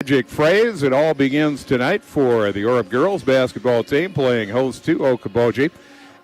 magic phrase. It all begins tonight for the Orb girls basketball team playing host to Okoboji.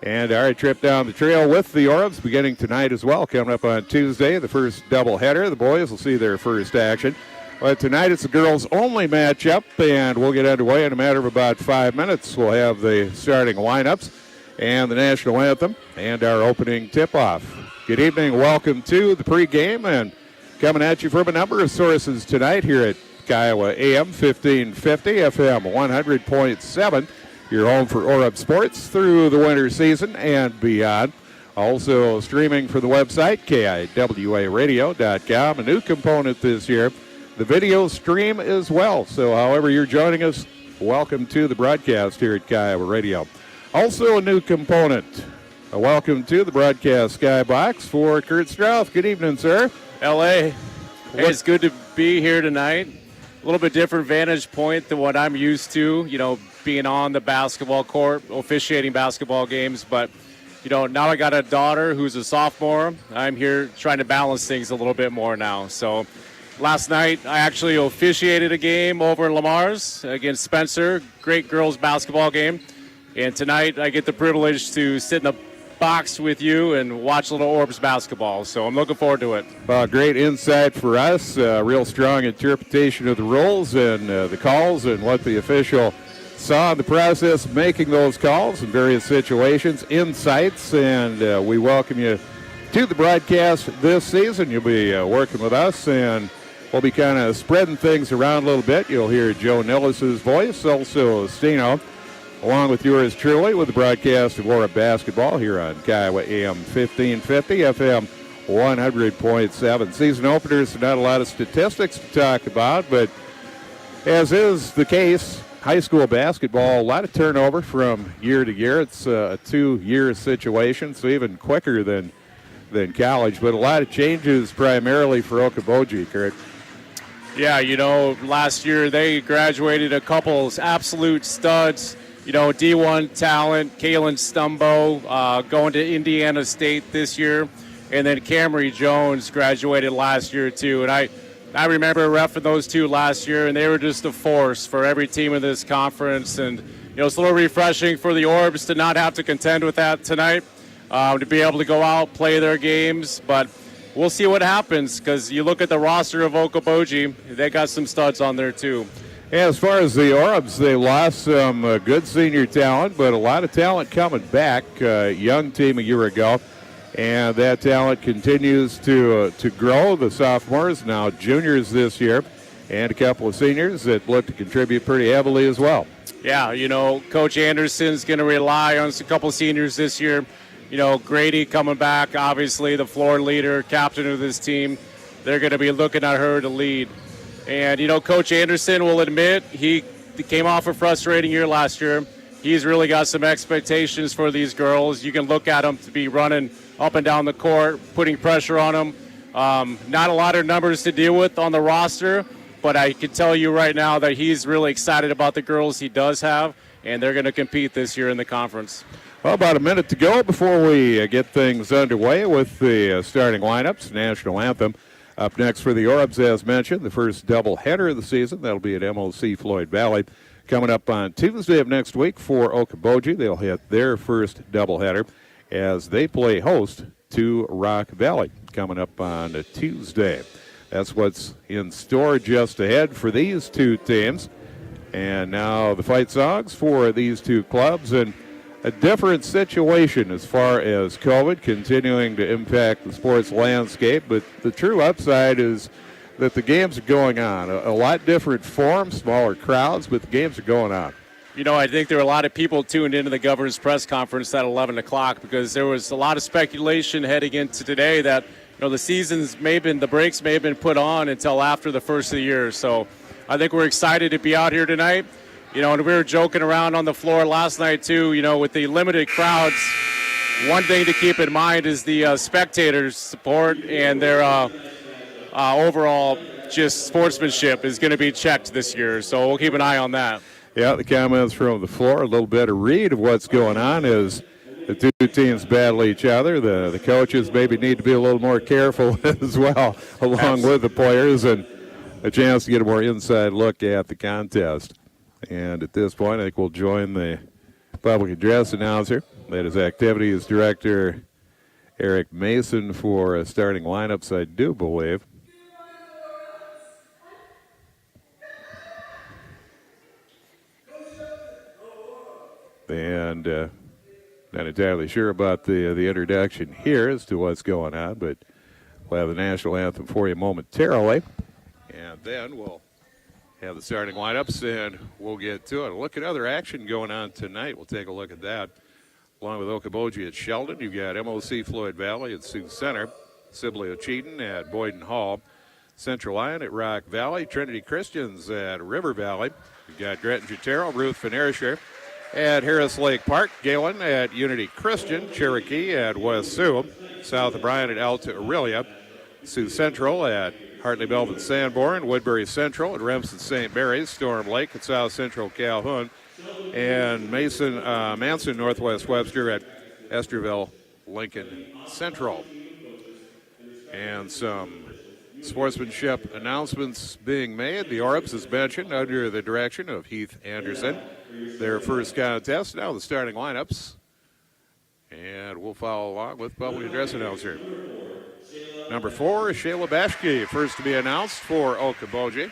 And our trip down the trail with the Orbs beginning tonight as well. Coming up on Tuesday, the first doubleheader. The boys will see their first action. But tonight it's the girls' only matchup, and we'll get underway in a matter of about 5 minutes. We'll have the starting lineups and the national anthem and our opening tip-off. Good evening. Welcome to the pregame, and coming at you from a number of sources tonight here at Kiowa AM 1550, FM 100.7. Your home for Orb sports through the winter season and beyond. Also streaming from the website, kiwaradio.com. A new component this year, the video stream as well. So however you're joining us, welcome to the broadcast here at Kiowa Radio. Also a new component, a welcome to the broadcast skybox for Kurt Strauth. Good evening, sir. L.A. Hey, it's good to be here tonight. A little bit different vantage point than what I'm used to, being on the basketball court, officiating basketball games. But, now I got a daughter who's a sophomore. I'm here trying to balance things a little bit more now. So last night I actually officiated a game over in Lamar's against Spencer. Great girls basketball game. And tonight I get the privilege to sit in the box with you and watch little Orbs basketball. So I'm looking forward to it. Great insight for us. Real strong interpretation of the rules and the calls and what the official saw in the process of making those calls in various situations, insights, and we welcome you to the broadcast this season. You'll be working with us, and we'll be kind of spreading things around a little bit. You'll hear Joe Nillis's voice, also Stino, along with yours truly, with the broadcast of Orb basketball here on Kiowa AM 1550, FM 100.7. Season openers, not a lot of statistics to talk about, but as is the case, high school basketball, a lot of turnover from year to year. It's a 2-year situation, so even quicker than college, but a lot of changes primarily for Okoboji, Kurt. Yeah, last year they graduated a couple absolute studs. D1 talent, Kaylin Stumbo, going to Indiana State this year. And then Camry Jones graduated last year, too. And I remember reffing those two last year, and they were just a force for every team in this conference. And, it's a little refreshing for the Orbs to not have to contend with that tonight, to be able to go out, play their games. But we'll see what happens, because you look at the roster of Okoboji, they got some studs on there, too. As far as the Orbs, they lost some good senior talent, but a lot of talent coming back. Young team a year ago, and that talent continues to grow. The sophomores, now juniors this year, and a couple of seniors that look to contribute pretty heavily as well. Yeah, Coach Anderson's going to rely on a couple of seniors this year. Grady coming back, obviously the floor leader, captain of this team. They're going to be looking at her to lead. And, Coach Anderson will admit he came off a frustrating year last year. He's really got some expectations for these girls. You can look at them to be running up and down the court, putting pressure on them. Not a lot of numbers to deal with on the roster, but I can tell you right now that he's really excited about the girls he does have, and they're going to compete this year in the conference. Well, about a minute to go before we get things underway with the starting lineups, national anthem. Up next for the Orbs, as mentioned, the first doubleheader of the season. That'll be at MOC Floyd Valley. Coming up on Tuesday of next week for Okoboji. They'll hit their first doubleheader as they play host to Rock Valley coming up on a Tuesday. That's what's in store just ahead for these two teams. And now the fight songs for these two clubs. And a different situation as far as COVID continuing to impact the sports landscape, but the true upside is that the games are going on. A lot different form, smaller crowds, but the games are going on. I think there were a lot of people tuned into the governor's press conference at 11 o'clock because there was a lot of speculation heading into today that, the breaks may have been put on until after the first of the year. So I think we're excited to be out here tonight. And we were joking around on the floor last night, too, with the limited crowds. One thing to keep in mind is the spectators' support and their overall just sportsmanship is going to be checked this year. So we'll keep an eye on that. Yeah, the comments from the floor, a little bit of read of what's going on is the two teams battle each other. The coaches maybe need to be a little more careful as well, along with the players. And a chance to get a more inside look at the contest. And at this point, I think we'll join the public address announcer. That is Activities Director Eric Mason for starting lineups, I do believe. And not entirely sure about the introduction here as to what's going on, but we'll have the national anthem for you momentarily. And then we'll have the starting lineups, and we'll get to it. Look at other action going on tonight. We'll take a look at that. Along with Okoboji at Sheldon, you've got MOC Floyd Valley at Sioux Center, Sibley Ocheyedan at Boyden Hall, Central Lyon at Rock Valley, Trinity Christians at River Valley. You've got Gretton Jutero, Ruth Van Aerscher at Harris Lake Park, Galen at Unity Christian, Cherokee at West Sioux, South of Bryan at Alta Aurelia, Sioux Central at Hartley Melvin Sanborn, Woodbury Central at Remsen St. Mary's, Storm Lake at South Central Calhoun, and Manson Northwest Webster at Esterville Lincoln Central. And some sportsmanship announcements being made. The Orbs, as mentioned, under the direction of Heath Anderson. Their first contest, now the starting lineups. And we'll follow along with public address announcer. Number 4 is Shayla Bashke, first to be announced for Okoboji.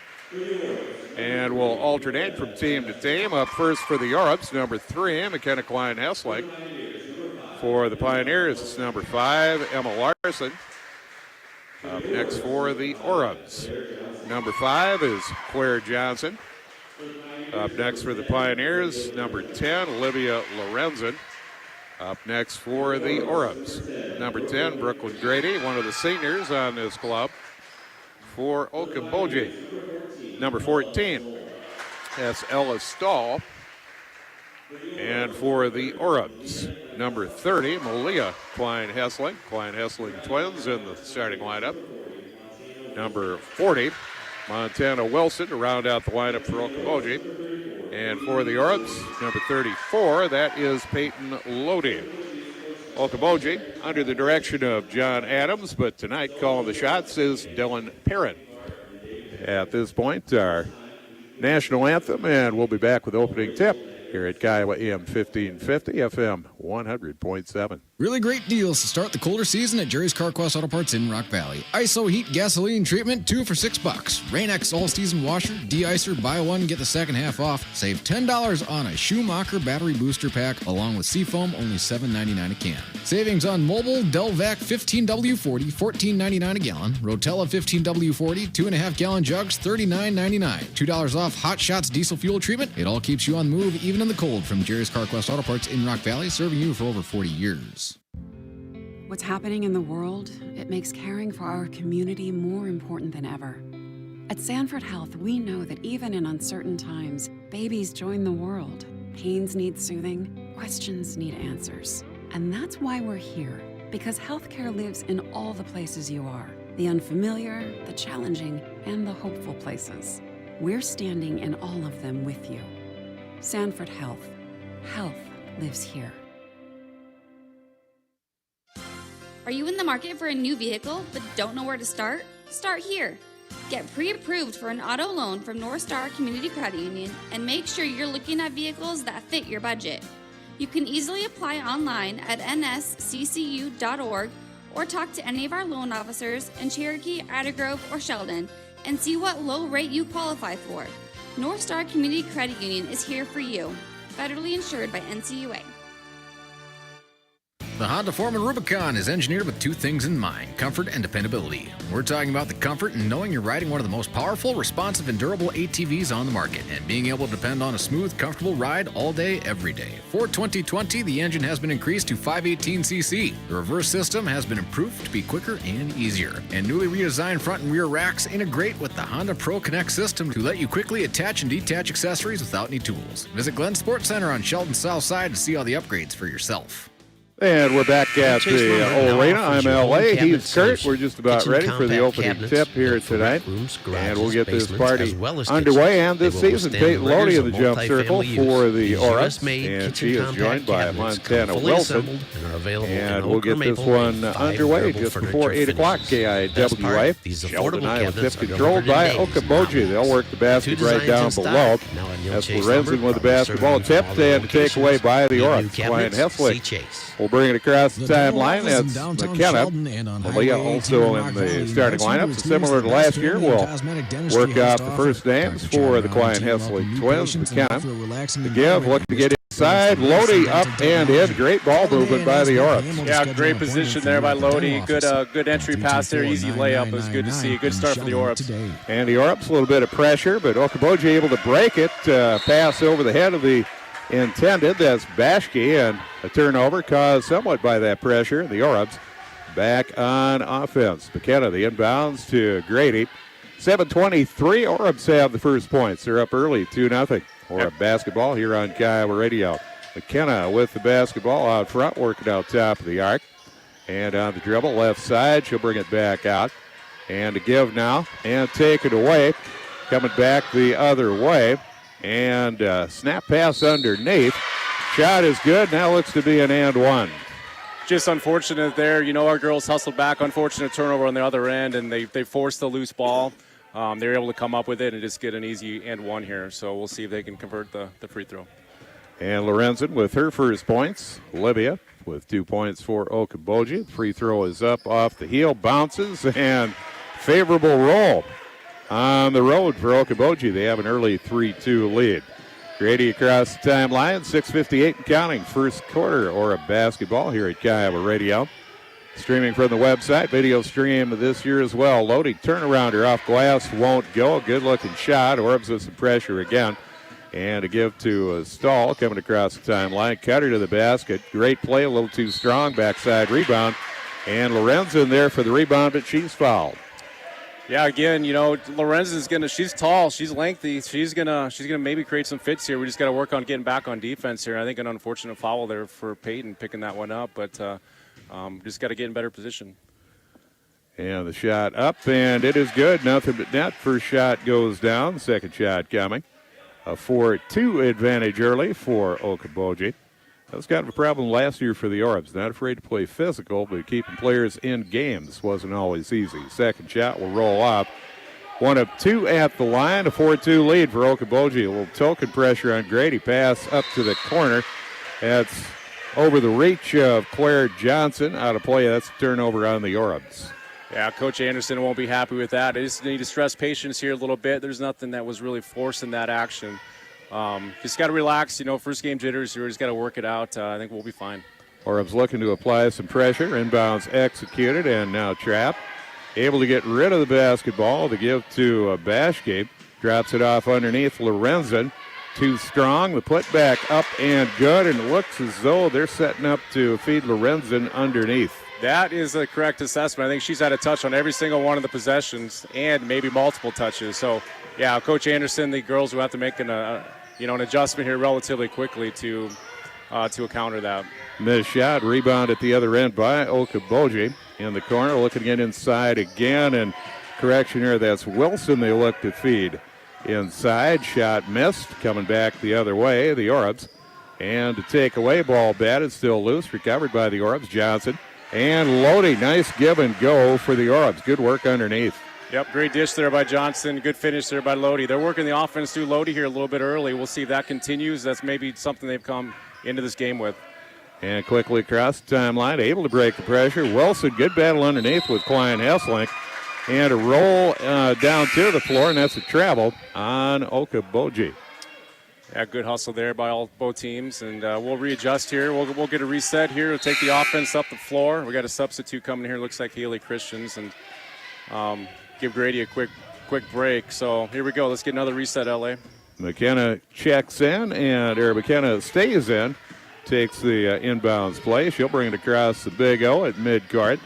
And we'll alternate from team to team. Up first for the Orbs, number 3, McKenna Klein-Hessling. For the Pioneers, it's number 5, Emma Larson. Up next for the Orbs, number 5 is Claire Johnson. Up next for the Pioneers, number 10, Olivia Lorenzen. Up next for the Orbs, number 10, Brooklyn Grady, one of the seniors on this club. For Okoboji, number 14, that's Ella Stahl. And for the Orbs, number 30, Malia Klein-Hessling. Klein-Hessling twins in the starting lineup. Number 40, Montana Wilson to round out the lineup for Okoboji. And for the Orbs, number 34, that is Peyton Lodi. Okoboji under the direction of John Adams, but tonight calling the shots is Dylan Perrin. At this point, our national anthem, and we'll be back with opening tip here at Kiowa AM 1550, FM 100.7. Really great deals to start the colder season at Jerry's Car Quest Auto Parts in Rock Valley. ISO heat gasoline treatment, 2 for $6. Rain-X all-season washer, de-icer, buy one, get the second half off. Save $10 on a Schumacher battery booster pack, along with Seafoam, only $7.99 a can. Savings on mobile Delvac 15W40, $14.99 a gallon. Rotella 15W40, 2.5-gallon jugs, $39.99. $2 off Hot Shots diesel fuel treatment. It all keeps you on the move, even in the cold, from Jerry's Car Quest Auto Parts in Rock Valley, serving you for over 40 years. What's happening in the world, it makes caring for our community more important than ever. At Sanford Health, we know that even in uncertain times, babies join the world. Pains need soothing, questions need answers. And that's why we're here, because healthcare lives in all the places you are, the unfamiliar, the challenging, and the hopeful places. We're standing in all of them with you. Sanford Health. Health lives here. Are you in the market for a new vehicle but don't know where to start? Start here. Get pre-approved for an auto loan from North Star Community Credit Union and make sure you're looking at vehicles that fit your budget. You can easily apply online at nsccu.org or talk to any of our loan officers in Cherokee, Ida Grove, or Sheldon and see what low rate you qualify for. North Star Community Credit Union is here for you. Federally insured by NCUA. The Honda Foreman Rubicon is engineered with 2 things in mind, comfort and dependability. We're talking about the comfort and knowing you're riding one of the most powerful, responsive, and durable ATVs on the market, and being able to depend on a smooth, comfortable ride all day, every day. For 2020, the engine has been increased to 518cc. The reverse system has been improved to be quicker and easier. And newly redesigned front and rear racks integrate with the Honda Pro Connect system to let you quickly attach and detach accessories without any tools. Visit Glen Sports Center on Sheldon's South Side to see all the upgrades for yourself. And we're back at Chase the Lumber now arena. offers I'm your LA. home cabinet He's Kurt. solution. We're just about Kitchen ready for the compact opening cabinets tip here built for tonight. rec rooms, And we'll garages, get this basements, party as well as underway. kitchens. And this They will season, withstand Peyton Lodi rigors in the of jump circle multifamily for use. the These Auras. US-made And kitchen she is compact joined by cabinets come Montana fully Wilson. assembled and are available in And we'll oak or get this maple one and 5 underway durable just furniture before 8 o'clock. finishes. Best KIWA. part, these Sheldon, affordable Iowa cabinets tip are controlled by delivered in days, Okoboji. not They'll work the Two basket right designs down in stock. below. Now at Neil That's Chase Lorenzen Lumber, with the proudly basketball serving you from tipped all their and taken away locations. by the Need new Auras. Ryan cabinets? See Hesslick Chase. will bring it across the timeline. Dallas in That's downtown McKenna. Sheldon and on Malia Highway 18 also Rock in Valley. the starting Invites you lineup. to So similar to experience last the year, best family we'll and cosmetic dentistry work has to off the offer. first names Dr. for the Chad Klein Brown, Hesslick welcome new twins. patients and McKenna. offer a relaxing Again, environment looking to with get inside. Lodi up and in. Great ball movement by the Auras. Yeah, great position there by Lodi. Good entry pass there. Easy layup. It was good to see. Good start for the Auras. And the Auras, a little bit of pressure, but Okoboji able to break it. Pass over the head of the intended. That's Bashke, and a turnover caused somewhat by that pressure. The Auras back on offense. McKenna, the inbounds to Grady. 7:23. Auras have the first points. They're up early, 2-0. Auras basketball here on Kiowa Radio. McKenna with the basketball out front, working out top of the arc. And on the dribble, left side, she'll bring it back out. And to give now, and take it away. Coming back the other way. And snap pass underneath. Shot is good. Now looks to be an and one. Just unfortunate there. You know, our girls hustled back. Unfortunate turnover on the other end, and they forced the loose ball. They were able to come up with it and just get an easy and one here. So we'll see if they can convert the free throw. And Lorenzen with her first points. Olivia with 2 points for Okoboji. Free throw is up off the heel, bounces, and favorable roll on the road for Okoboji. They have an early 3-2 lead. Grady across the timeline, 6:58 and counting. First quarter or a basketball here at Kiowa Radio. Streaming from the website, video stream this year as well. Lodi turnarounder off glass, won't go. Good looking shot. Orbs with some pressure again. And a give to Stahl coming across the timeline. Cutter to the basket. Great play, a little too strong. Backside rebound. And Lorenzen there for the rebound, but she's fouled. Yeah, again, you know, Lorenzen's she's tall, she's lengthy, she's gonna maybe create some fits here. We just got to work on getting back on defense here. I think an unfortunate foul there for Peyton picking that one up, but just got to get in better position. And the shot up, and it is good. Nothing but net. First shot goes down. Second shot coming. A 4-2 advantage early for Okoboji. That was kind of a problem last year for the Orbs. Not afraid to play physical, but keeping players in games wasn't always easy. Second shot will roll off. 1 of 2 at the line. A 4-2 lead for Okoboji. A little token pressure on Grady. Pass up to the corner. That's over the reach of Claire Johnson. Out of play. That's a turnover on the Orbs. Yeah, Coach Anderson won't be happy with that. They just need to stress patience here a little bit. There's nothing that was really forcing that action. Just got to relax. You know, first game jitters. You just got to work it out. I think we'll be fine. Orbs looking to apply some pressure. Inbounds executed, and now Trapp able to get rid of the basketball. To give to Bashke. Drops it off underneath Lorenzen. Too strong. The putback up and good, and it looks as though they're setting up to feed Lorenzen underneath. That is a correct assessment. I think she's had a touch on every single one of the possessions and maybe multiple touches. So, yeah, Coach Anderson, the girls will have to make an adjustment here relatively quickly to counter that. Missed shot, rebound at the other end by Okoboji in the corner, looking to get inside again, and correction here, that's Wilson they look to feed inside. Shot missed, coming back the other way, the Orbs. And to take away, ball batted, still loose, recovered by the Orbs. Johnson. And Lodi, nice give and go for the Orbs. Good work underneath. Yep, great dish there by Johnson. Good finish there by Lodi. They're working the offense through Lodi here a little bit early. We'll see if that continues. That's maybe something they've come into this game with. And quickly across the timeline, able to break the pressure. Wilson, good battle underneath with Klein Hessling. And a roll down to the floor, and that's a travel on Okoboji. Yeah, good hustle there by both teams, and we'll readjust here. We'll get a reset here. We'll take the offense up the floor. We got a substitute coming here. Looks like Haley Christians, and give Grady a quick break. So here we go. Let's get another reset, LA. McKenna checks in, McKenna stays in, takes the inbounds play. She'll bring it across the Big O at midcourt.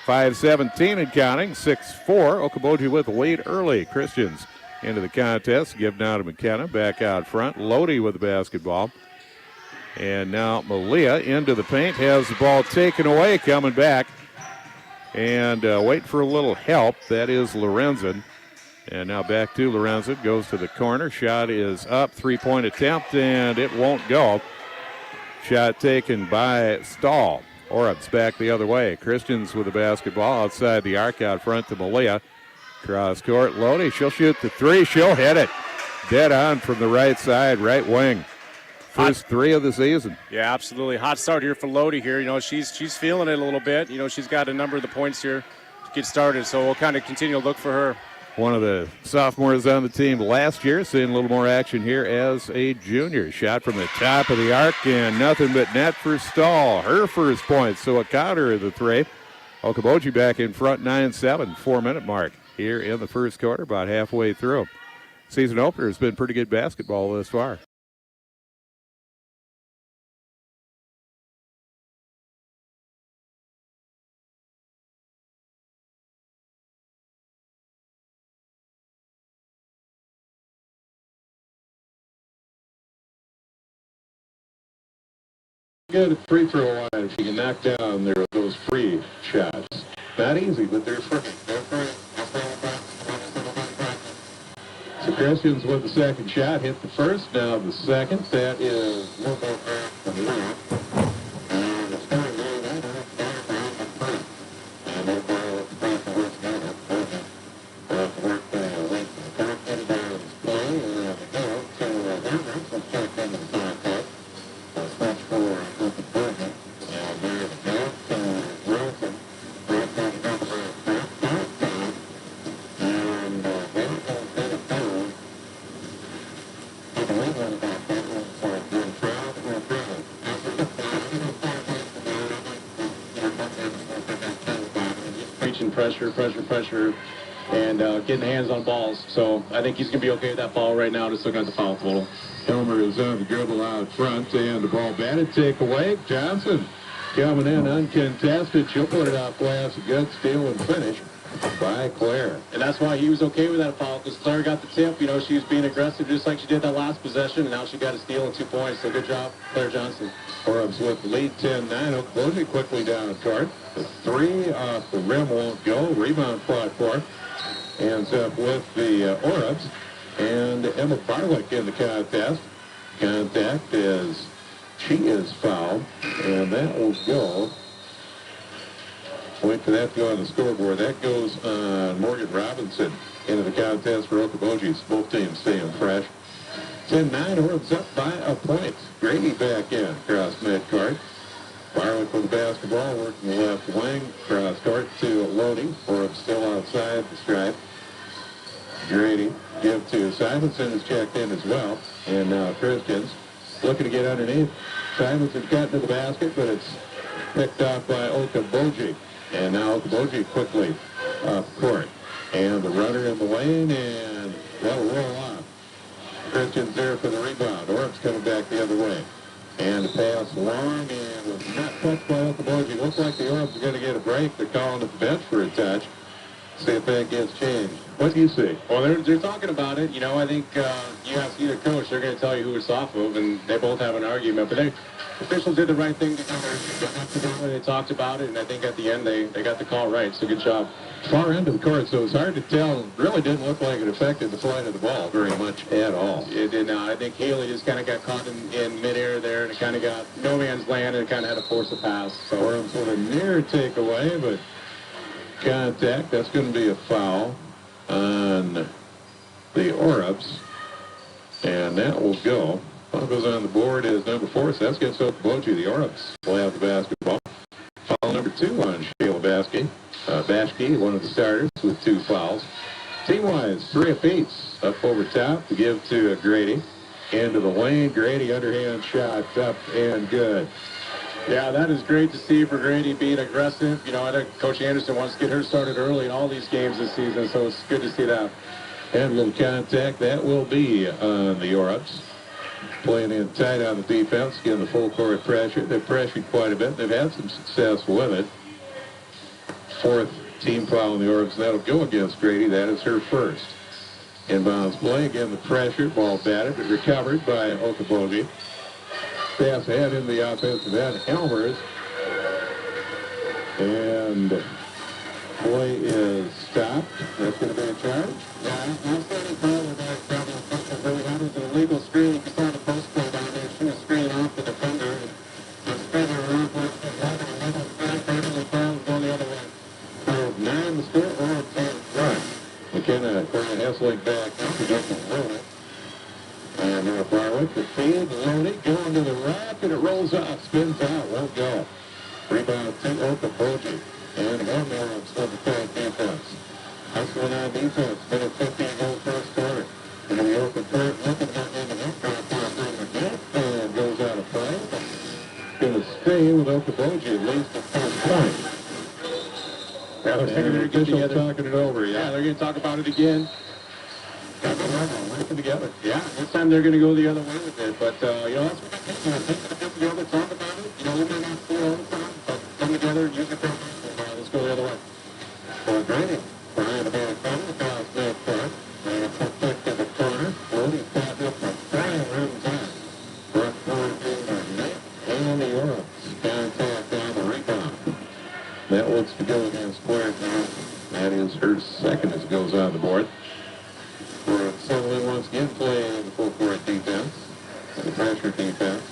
5:17 and counting, 6-4. Okoboji with the lead early. Christians into the contest. Give now to McKenna. Back out front. Lodi with the basketball. And now Malia into the paint, has the ball taken away, coming back. And wait for a little help. That is Lorenzen. And now back to Lorenzen. Goes to the corner. Shot is up. 3-point attempt, and it won't go. Shot taken by Stahl. Orbs back the other way. Christians with the basketball outside the arc out front to Malia. Cross court. Lodi. She'll shoot the three. She'll hit it. Dead on from the right side, right wing. First three of the season. Yeah, absolutely. Hot start here for Lodi here. You know, she's feeling it a little bit. You know, she's got a number of the points here to get started, so we'll kind of continue to look for her. One of the sophomores on the team last year, seeing a little more action here as a junior. Shot from the top of the arc, and nothing but net for Stahl. Her first point, so a counter of the three. Okoboji back in front, 9-7, 4-minute mark here in the first quarter, about halfway through. Season opener has been pretty good basketball thus far. Good free throw line if you can knock down those free shots. Not easy, but they're free. So Christians with the second shot, hit the first, now the second. That is pressure, and getting hands on balls. So I think he's going to be okay with that foul right now. Just looking at the foul total. Elmer is on the dribble out front, and the ball batted. Take away. Johnson coming in uncontested. She'll put it off glass. A good steal and finish by Claire. And that's why he was okay with that foul, because Claire got the tip. You know, she was being aggressive just like she did that last possession, and now she got a steal and 2 points. So good job, Claire Johnson. Orbs with the lead 10-9. Okoboji quickly down court. The three off the rim won't go. Rebound fought for. Ends up with the Orbs. And Emma Barlick in the contest. Contact is, she is fouled. And that will go. Wait for that to go on the scoreboard. That goes on Morgan Robinson into the contest for Okoboji. Both teams staying fresh. 10-9, Orbs up by a point. Grady back in, cross midcourt. Barwick with the basketball, working the left wing. Cross court to Lodi. Orbs still outside the stripe. Grady give to Simonson, who's checked in as well. And now Christians looking to get underneath. Simonson got to the basket, but it's picked off by Okoboji. And now Okoboji quickly off court. And the runner in the lane, and that'll roll off. Christians there for the rebound. Orbs coming back the other way. And the pass long and was not touched by Okoboji. Looks like the Orbs are going to get a break. They're calling at the bench for a touch. See if that gets changed. What do you see? Well, they're talking about it. You know, I think you ask either coach, they're going to tell you who it's off of, and they both have an argument. But the officials did the right thing. They talked about it, and I think at the end they got the call right. So good job. Far end of the court, so it's hard to tell. Really didn't look like it affected the flight of the ball very much at all. It did not. I think Haley just kind of got caught in midair there, and it kind of got no man's land, and it kind of had to force a pass. So Orbs with a near takeaway, but contact. That's going to be a foul on the Orbs, and that will go. What goes on the board is number 4, so that's against Okoboji. The Orbs will have the basketball. Foul number 2 on Sheila Bashke, one of the starters with 2 fouls. Team-wise, 3 apiece. Up over top to give to Grady. Into the lane, Grady underhand shot up and good. Yeah, that is great to see for Grady being aggressive. You know, I think Coach Anderson wants to get her started early in all these games this season, so it's good to see that. And a little contact, that will be on the Orbs. Playing in tight on the defense, getting the full court pressure. They've pressured quite a bit. They've had some success with it. 4th team foul on the Orbs. That'll go against Grady. That is her first. Inbounds play. Again, the pressure. Ball batted, but recovered by Okoboji. Pass ahead in the offensive end. Elmers. And play is stopped. That's going to be a charge. Yeah, I'm starting to call about problem. Really had an illegal screen. You saw the post play down there. Shoot a screen off the defender. The defender around illegal screen. Probably fouled going the other way. So 9 to score or 10 run. McKenna Hessling back up to get the Loney. And now Barwick, the feed, Loney going to the rack, and it rolls off, spins out, won't go. Rebound to Okoboji. And one more on Silverback defense. Hustling on defense. Minute 15 goal first quarter. And the open court looking at the net. And goes out of play. Going to stay with Okoboji at least the first point. Yeah, they're And the officials together. talking it over, Yeah, they're going to talk about it again. Got the level, working together. Yeah, this time they're going to go the other way with it. But, You know, that's what I think. You know, take the time together, talk about it. You know, we may not see it all the time, but come together, use it. Let's go the other way. For Grady. Brian Van Fun across midcourt. And it's a kick to the corner. Loading pass up for Brian Ramsey. Brooke Ford in the net. And the Europe's contact on the rebound. That looks to go against Square now. That is her second as it goes on the board. For Sutherland once again playing the full court defense. The pressure defense.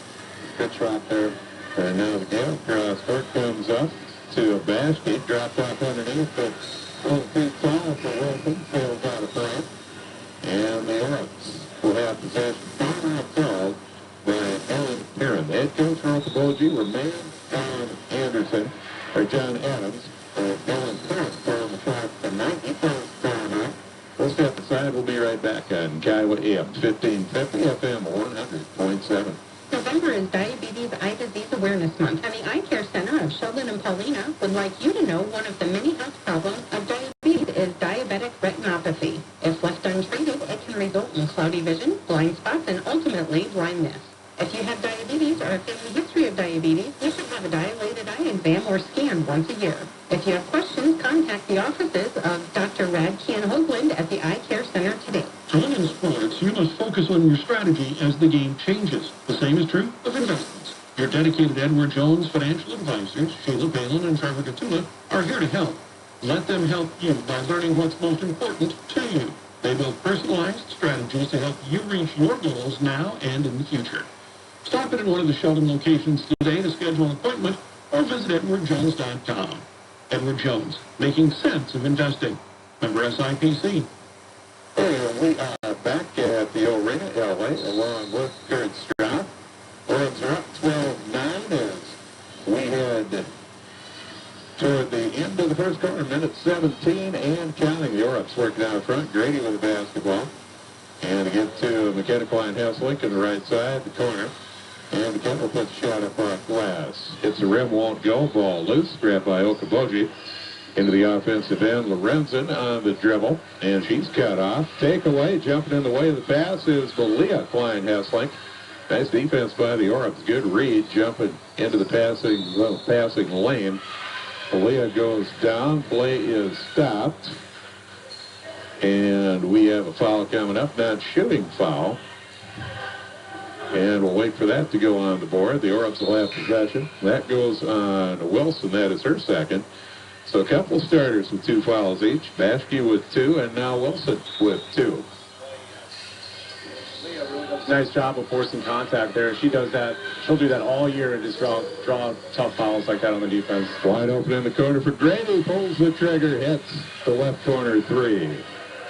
Good shot there. And now the game cross court comes up to Bashke, dropped off underneath, but a little too tall for Wilson, sails out of front. And the Orioles will have possession. Timeout called by Ellen Perrin. The head coach for Okoboji remains John Adams. Ellen Perrin from the shot tonight. He plays timeout. We'll step aside. We'll be right back on Kiowa AM 1550 FM 100.7. November is Diabetes Eye Disease Awareness Month, and the Eye Care Center of Sheldon and Paulina would like you to know one of the many health problems of diabetes is diabetic retinopathy. If left untreated, it can result in cloudy vision, blind spots, and ultimately blindness. If you have diabetes or a family history of diabetes, you should have a dilated eye exam or scan once a year. If you have questions, contact the offices of Dr. Radkian Hoagland at the Eye Care Center today. And in sports, you must focus on your strategy as the game changes. The same is true of investments. Your dedicated Edward Jones financial advisors, Sheila Palin and Trevor Gatula, are here to help. Let them help you by learning what's most important to you. They build personalized strategies to help you reach your goals now and in the future. Stop in at one of the Sheldon locations today to schedule an appointment or visit edwardjones.com. Edward Jones, making sense of investing. Member SIPC. And we are back at the Arena, LA, along with Kurt Stroud. Orioles are up 12-9 as we head toward the end of the first quarter, minute 17 and counting. The Orioles working out front. Grady with the basketball. And to get to McKenna Klein Hesslink on the right side, the corner. And McKenna will put the shot up off glass. Hits the rim, won't go. Ball loose, grabbed by Okoboji. Into the offensive end, Lorenzen on the dribble, and she's cut off. Takeaway, jumping in the way of the pass is Valia Klein Hesslink. Nice defense by the Orioles. Good read, jumping into the passing lane. Valia goes down. Play is stopped. And we have a foul coming up, not shooting foul. And we'll wait for that to go on the board. The Orioles will have possession. That goes on Wilson. That is her second. So a couple starters with 2 fouls each. Bashke with 2, and now Wilson with 2. Nice job of forcing contact there. She does that. She'll do that all year and just draw tough fouls like that on the defense. Wide open in the corner for Grady. Pulls the trigger. Hits the left corner 3.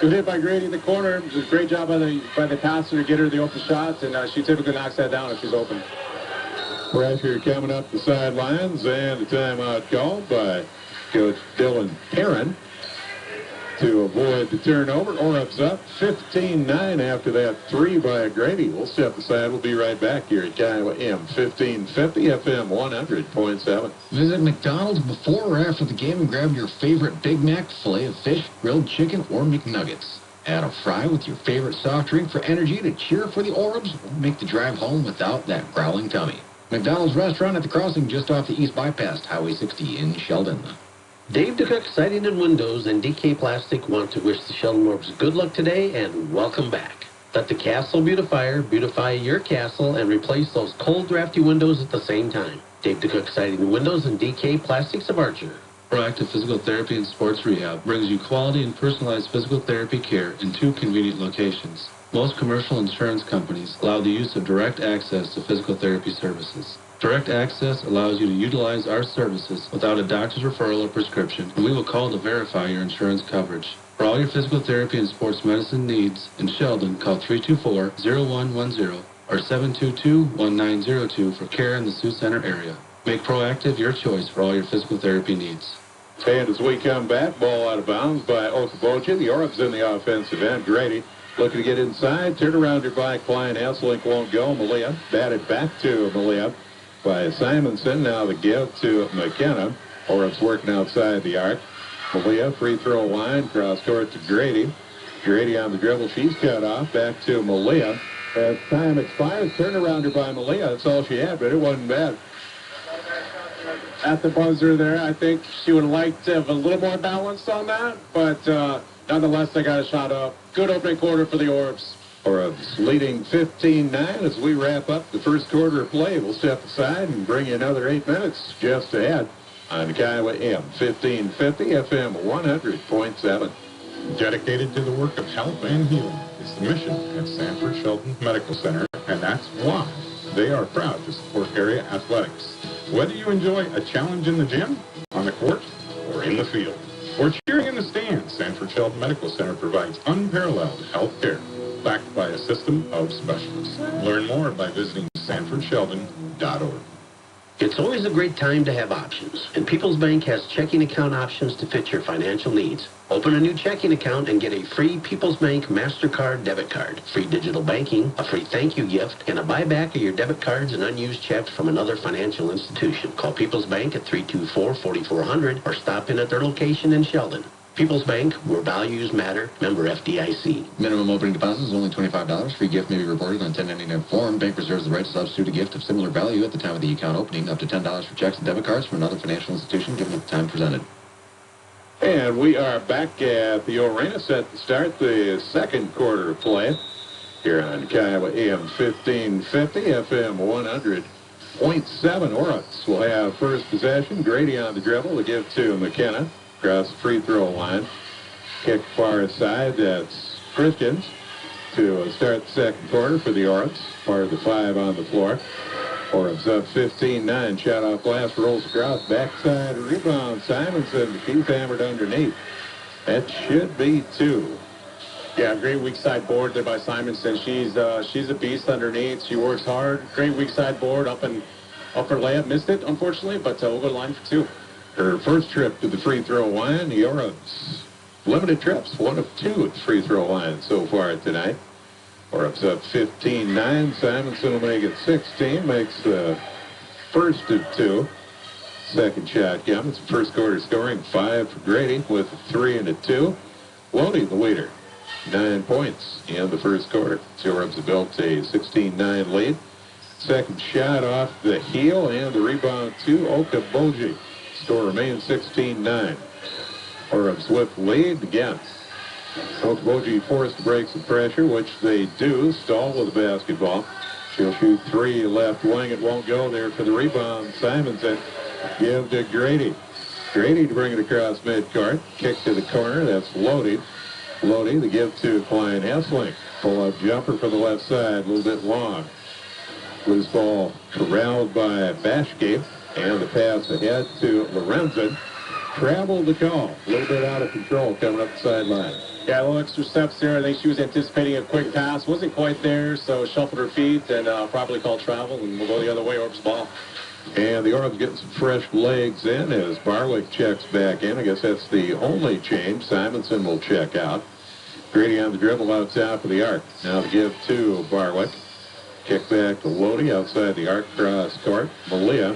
Good hit by Grady in the corner. Great job by the passer to get her the open shots, and she typically knocks that down if she's open. Pressure coming up the sidelines, and a timeout called by Coach Dylan Perrin to avoid the turnover. Orioles up 15-9 after that 3 by Grady. We'll step aside. We'll be right back here at Kiowa AM 1550 FM 100.7. Visit McDonald's before or after the game and grab your favorite Big Mac, filet of fish, grilled chicken, or McNuggets. Add a fry with your favorite soft drink for energy to cheer for the Orbs or make the drive home without that growling tummy. McDonald's restaurant at the crossing just off the East Bypass, Highway 60 in Sheldon. Dave DeCook Siding and Windows and DK Plastic want to wish the Sheldon Orbs good luck today and welcome back. Let the castle beautifier beautify your castle and replace those cold, drafty windows at the same time. Dave DeCook Siding Windows and DK Plastics of Archer. Proactive Physical Therapy and Sports Rehab brings you quality and personalized physical therapy care in 2 convenient locations. Most commercial insurance companies allow the use of direct access to physical therapy services. Direct access allows you to utilize our services without a doctor's referral or prescription, and we will call to verify your insurance coverage. For all your physical therapy and sports medicine needs in Sheldon, call 324-0110 or 722-1902 for care in the Sioux Center area. Make Proactive your choice for all your physical therapy needs. And as we come back, ball out of bounds by Okoboji. The Orbs in the offensive end. Grady looking to get inside. Turn around your by Klein. Hasselink won't go. Malia batted back to Malia by Simonson. Now the give to McKenna. Orbs working outside the arc. Malia, free throw line, cross court to Grady. Grady on the dribble. She's cut off. Back to Malia. As time expires, turnarounder by Malia. That's all she had, but it wasn't bad. At the buzzer there, I think she would have liked to have a little more balance on that, but nonetheless, they got a shot up. Good opening quarter for the Orbs. Orbs leading 15-9 as we wrap up the first quarter of play. We'll step aside and bring you another 8 minutes just ahead on Kiowa AM 1550 FM 100.7. Dedicated to the work of health and healing is the mission at Sanford Sheldon Medical Center, and that's why they are proud to support area athletics. Whether you enjoy a challenge in the gym, on the court, or in the field, or cheering in the stands, Sanford Sheldon Medical Center provides unparalleled health care backed by a system of specialists. Learn more by visiting sanfordsheldon.org. It's always a great time to have options, and People's Bank has checking account options to fit your financial needs. Open a new checking account and get a free People's Bank MasterCard debit card, free digital banking, a free thank you gift, and a buyback of your debit cards and unused checks from another financial institution. Call People's Bank at 324-4400 or stop in at their location in Sheldon. People's Bank, where values matter. Member FDIC. Minimum opening deposit is only $25. Free gift may be reported on 1099 form. Bank reserves the right to substitute a gift of similar value at the time of the account opening. Up to $10 for checks and debit cards from another financial institution given at the time presented. And we are back at the arena set to start the second quarter of play here on Kiowa AM 1550 FM 100.7. Oryx will have first possession. Grady on the dribble to give to McKenna. Across the free throw line. Kick far side. That's Christians to start the second quarter for the Orbs. Part of the 5 on the floor. Orbs up 15-9. Shot off glass. Rolls across. Backside rebound. Simonson. She's hammered underneath. That should be 2. Yeah, great weak side board there by Simonson. She's a beast underneath. She works hard. Great weak side board up her layup. Missed it, unfortunately, but we'll go to line for 2. Her first trip to the free throw line. The Orbs limited trips, 1 of 2 at the free throw line so far tonight. Orbs up 15-9. Simonson will make it 16. Makes the first of 2. Second shot comes. First quarter scoring 5 for Grady with a 3 and a 2. Lodi the leader. 9 points in the first quarter. The Orbs have built a 16-9 lead. Second shot off the heel and the rebound to Okoboji. Score remains 16-9. Orbs with lead again. Okoboji forced to break some pressure, which they do. Stahl with the basketball. She'll shoot 3 left wing. It won't go there for the rebound. Simonson give to Grady. Grady to bring it across midcourt. Kick to the corner. That's Lodi. Lodi the give to Klein Hessling. Pull-up jumper for the left side. A little bit long. Loose ball corralled by Bashke. And the pass ahead to Lorenzen. Traveled the call. A little bit out of control coming up the sideline. Yeah, a little extra steps there. I think she was anticipating a quick pass. Wasn't quite there, so shuffled her feet and probably called travel, and we'll go the other way. Orbs ball. And the Orbs getting some fresh legs in as Barwick checks back in. I guess that's the only change. Simonson will check out. Grady on the dribble out top of the arc. Now the give to Barwick. Kick back to Lodi outside the arc cross court. Malia.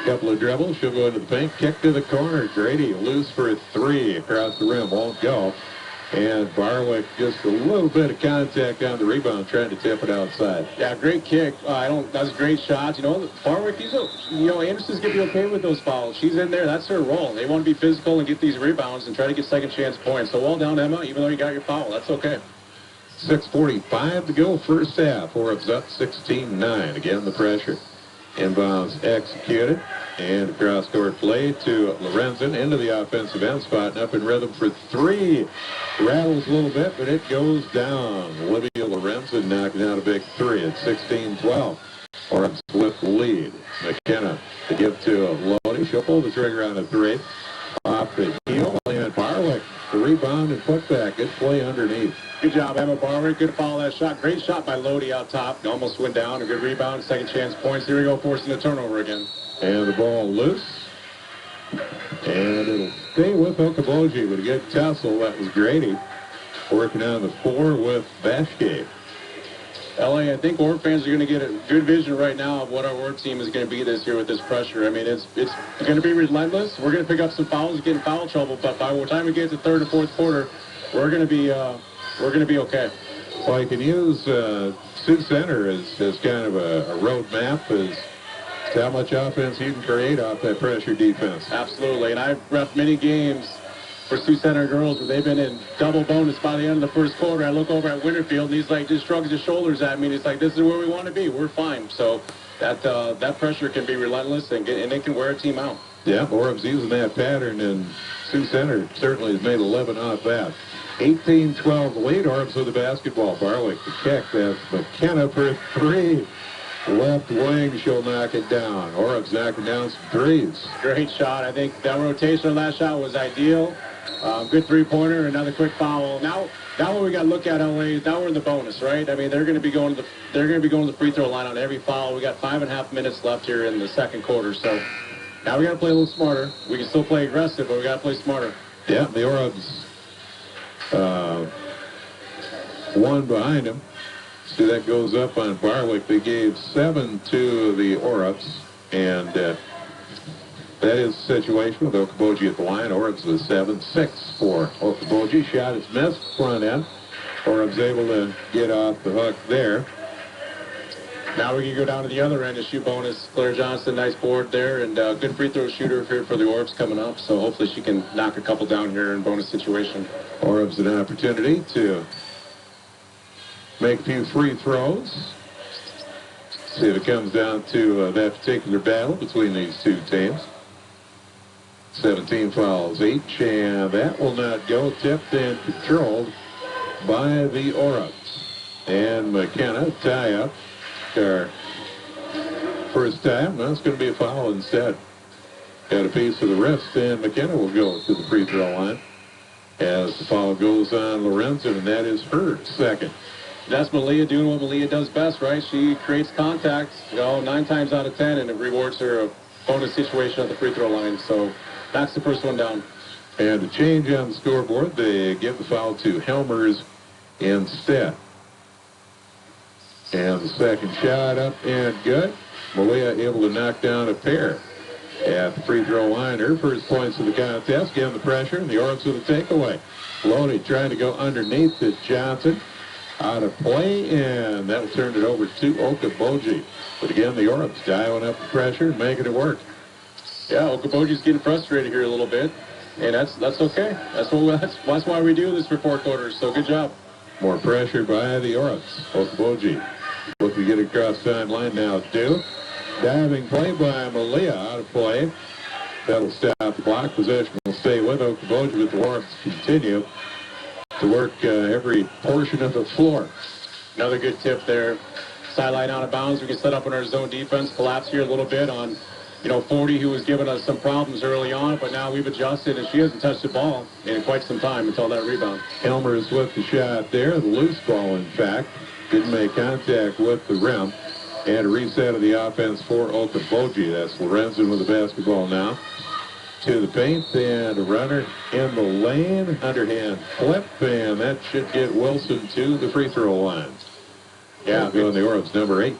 Couple of dribbles. She'll go into the paint. Kick to the corner. Grady loose for a 3 across the rim. Won't go. And Barwick just a little bit of contact on the rebound, trying to tip it outside. Yeah, great kick. That was a great shot. You know, Barwick, Anderson's going to be okay with those fouls. She's in there. That's her role. They want to be physical and get these rebounds and try to get second chance points. So well done, Emma, even though you got your foul. That's okay. 6:45 to go, first half. Orbs up 16-9. Again, the pressure. Inbounds executed. And cross-court play to Lorenzen into the offensive end spot and up in rhythm for three. Rattles a little bit, but it goes down. Olivia Lorenzen knocking out a big three at 16-12. Orbs with the lead. McKenna to give to Lodi. She'll pull the trigger on a three. Off the heel, and Barwick, the rebound and putback. Good play underneath. Good job, Emma Barwick. Good follow that shot. Great shot by Lodi out top. Almost went down. A good rebound. Second chance points. Here we go, forcing the turnover again. And the ball loose. And it'll stay with Okoboji with a good tussle. That was Grady working on the four with Vashke. LA, I think Orb fans are going to get a good vision right now of what our Orb team is going to be this year with this pressure. I mean, it's going to be relentless. We're going to pick up some fouls, get in foul trouble, but by the time we get to third and fourth quarter, we're going to be okay. Well, you can use Sioux Center as kind of a road map as to how much offense you can create off that pressure defense. Absolutely, and I've ref many games for Sioux Center girls where they've been in double bonus by the end of the first quarter. I look over at Winterfield, and he's like, just shrugs his shoulders at me, and he's like, this is where we want to be. We're fine. So that pressure can be relentless, and it can wear a team out. Yeah, Orb's using that pattern, and Sioux Center certainly has made 11 off that. 18-12 the lead. Orbs with the basketball. Barwick the kick. That's McKenna for three. Left wing, she'll knock it down. Orb's knocking down some threes. Great shot. I think that rotation on that shot was ideal. Good three-pointer, another quick foul. Now what we got to look at, LA, is now we're in the bonus, right? I mean, they're going to be going to the free throw line on every foul. We got 5.5 minutes left here in the second quarter, so now we got to play a little smarter. We can still play aggressive, but we got to play smarter. Yeah, the Orbs one behind him. See, that goes up on Barwick. They gave 7 to the Orbs, and that is the situation with Okoboji at the line. Orbs with 7-6 for Okoboji. Shot is missed, front end. Orbs able to get off the hook there. Now we can go down to the other end and shoot bonus. Claire Johnson, nice board there, and good free throw shooter here for the Orbs coming up. So hopefully she can knock a couple down here in bonus situation. Orbs an opportunity to make a few free throws. See if it comes down to that particular battle between these two teams. 17 fouls each, and that will not go. Tipped and controlled by the Orbs. And McKenna tie up. Our first time. That's going to be a foul instead. Got a piece of the wrist, and McKenna will go to the free throw line as the foul goes on Lorenzen, and that is her second. That's Malia doing what Malia does best, right? She creates contact, 9 times out of 10, and it rewards her a bonus situation at the free throw line. So that's the first one down. And a change on the scoreboard. They give the foul to Helmers instead. And the second shot up and good. Malia able to knock down a pair at the free throw line. Her first points of the contest. Give the pressure, and the Orbs with a takeaway. Lodi trying to go underneath to Johnson. Out of play, and that'll turn it over to Okoboji. But again, the Orbs dialing up the pressure and making it work. Yeah, Okoboji's getting frustrated here a little bit, and that's okay. That's why we do this for 4 quarters. So good job. More pressure by the Orbs. Okoboji looking to get across timeline now. Diving play by Malia, out of play. That'll stop the clock. Possession will stay with Okoboji, but the Orbs continue to work every portion of the floor. Another good tip there. Sideline out of bounds. We can set up on our zone defense. Collapse here a little bit on, 40, who was giving us some problems early on, but now we've adjusted, and she hasn't touched the ball in quite some time until that rebound. Elmer's with the shot there. The loose ball, in fact. Didn't make contact with the rim. And a reset of the offense for Okoboji. That's Lorenzen with the basketball now. To the paint, and a runner in the lane. Underhand flip, and that should get Wilson to the free throw line. Yeah, going the Orbs, number 8.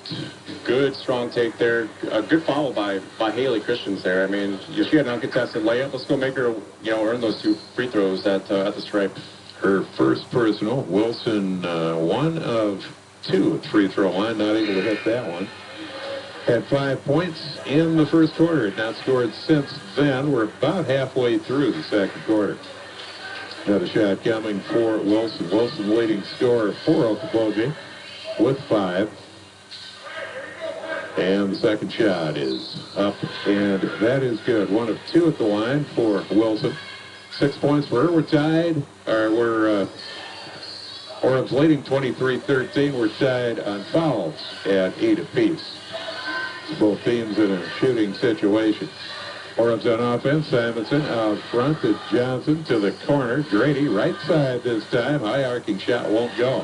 Good, strong take there. A good follow by Haley Christians there. I mean, she had an uncontested layup. Let's go make her, earn those 2 free throws at the stripe. Her first personal. Wilson, 1 of 2 at free throw line. Not able to hit that one. Had 5 points in the first quarter. Not scored since then. We're about halfway through the second quarter. Another shot coming for Wilson. Wilson leading scorer for Okoboji with 5. And the second shot is up, and that is good. 1 of 2 at the line for Wilson. 6 points for her. We're tied, or we're Orab's leading 23-13. We're tied on fouls at 8 apiece. Both teams in a shooting situation. Orab's on offense. Simonson out front to Johnson to the corner. Grady right side this time. High arcing shot won't go.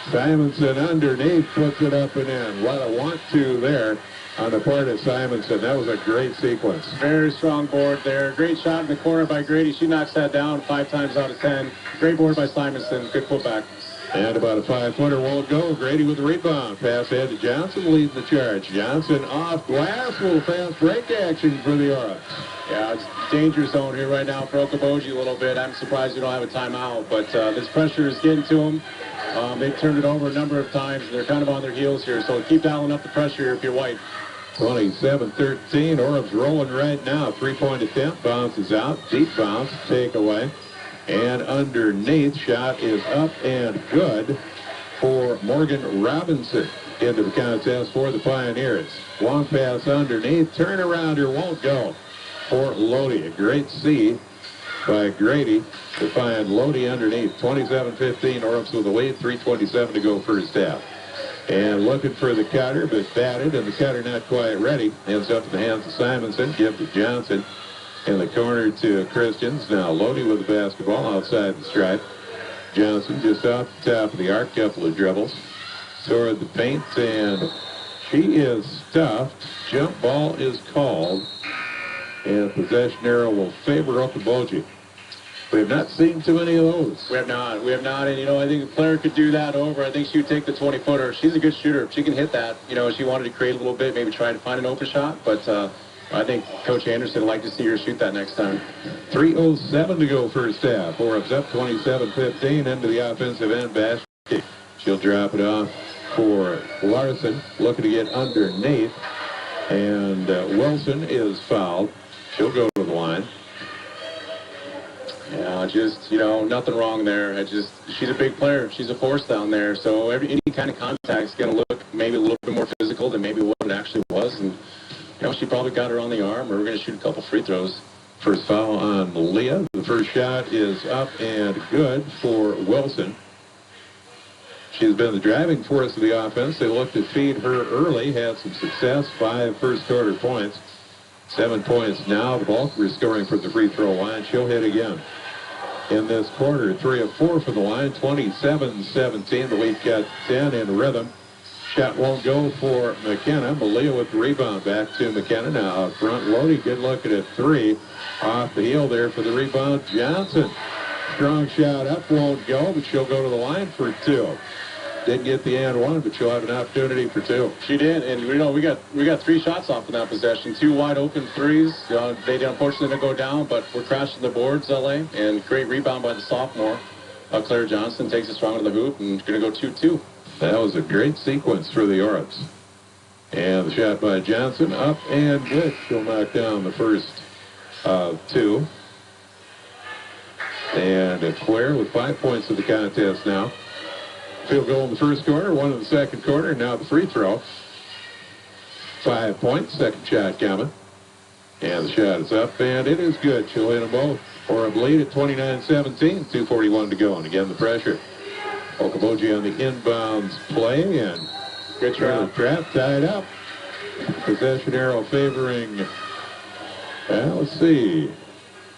Simonson underneath puts it up and in. What a 1-2 there on the part of Simonson. That was a great sequence. Very strong board there. Great shot in the corner by Grady. She knocks that down 5 times out of 10. Great board by Simonson. Good putback. And about a 5-footer won't go. Grady with the rebound. Pass ahead to Johnson, leading the charge. Johnson off glass. Little fast break action for the Orange. Yeah, it's danger zone here right now for Okoboji a little bit. I'm surprised you don't have a timeout, but this pressure is getting to them. They've turned it over a number of times, and they're kind of on their heels here, so keep dialing up the pressure here if you're white. 27-13. Orab's rolling right now. 3-point attempt. Bounces out. Deep bounce. Takeaway. And underneath, shot is up and good for Morgan Robinson into the contest for the Pioneers. Long pass underneath, turnarounder won't go for Lodi. A great C by Grady to find Lodi underneath. 27-15, Orab's with the lead, 3:27 to go first half. And looking for the cutter, but batted, and the cutter not quite ready. Ends up in the hands of Simonson, give to Johnson. In the corner to Christians. Now Lodi with the basketball outside the stripe. Johnson just off the top of the arc. Couple of dribbles toward the paint, and she is stuffed. Jump ball is called, and possession arrow will favor Okoboji. We have not seen too many of those. We have not, and you know, I think the player could do that over. I think she would take the 20-footer. She's a good shooter. She can hit that. You know, she wanted to create a little bit, maybe try to find an open shot, but I think Coach Anderson would like to see her shoot that next time. 3:07 to go first half. Orab's up 27-15 into the offensive end basket. She'll drop it off for Larson, looking to get underneath. And Wilson is fouled. She'll go to the line. Yeah, just, you know, nothing wrong there. She's a big player. She's a force down there. So any kind of contact is going to look maybe a little bit more physical than maybe what it actually was. And you know, she probably got her on the arm, or we're going to shoot a couple free throws. First foul on Leah. The first shot is up and good for Wilson. She's been the driving force of the offense. They looked to feed her early, had some success. 5 first-quarter points. 7 points now. The Valkyrie scoring from the free throw line. She'll hit again in this quarter. 3 of 4 from the line. 27-17. The lead got 10 in rhythm. Shot won't go for McKenna. Malia with the rebound. Back to McKenna now out front. Lodi, good look at a 3. Off the heel there for the rebound. Johnson. Strong shot up. Won't go, but she'll go to the line for 2. Didn't get the and 1, but she'll have an opportunity for 2. She did, and you know we got 3 shots off in that possession. 2 wide open threes. They unfortunately didn't go down, but we're crashing the boards, LA. And great rebound by the sophomore. Claire Johnson takes it strong to the hoop and going to go 2-2. That was a great sequence for the Orabs. And the shot by Johnson, up and good. She'll knock down the first 2. And Claire with 5 points in the contest now. Field goal in the first quarter, 1 in the second quarter, now the free throw. 5 points, second shot coming. And the shot is up, and it is good. She'll hit them both. Orab lead at 29-17, 2:41 to go. And again, the pressure. Okoboji on the inbounds play, and good trap. Tied up. Possession arrow favoring, let's see.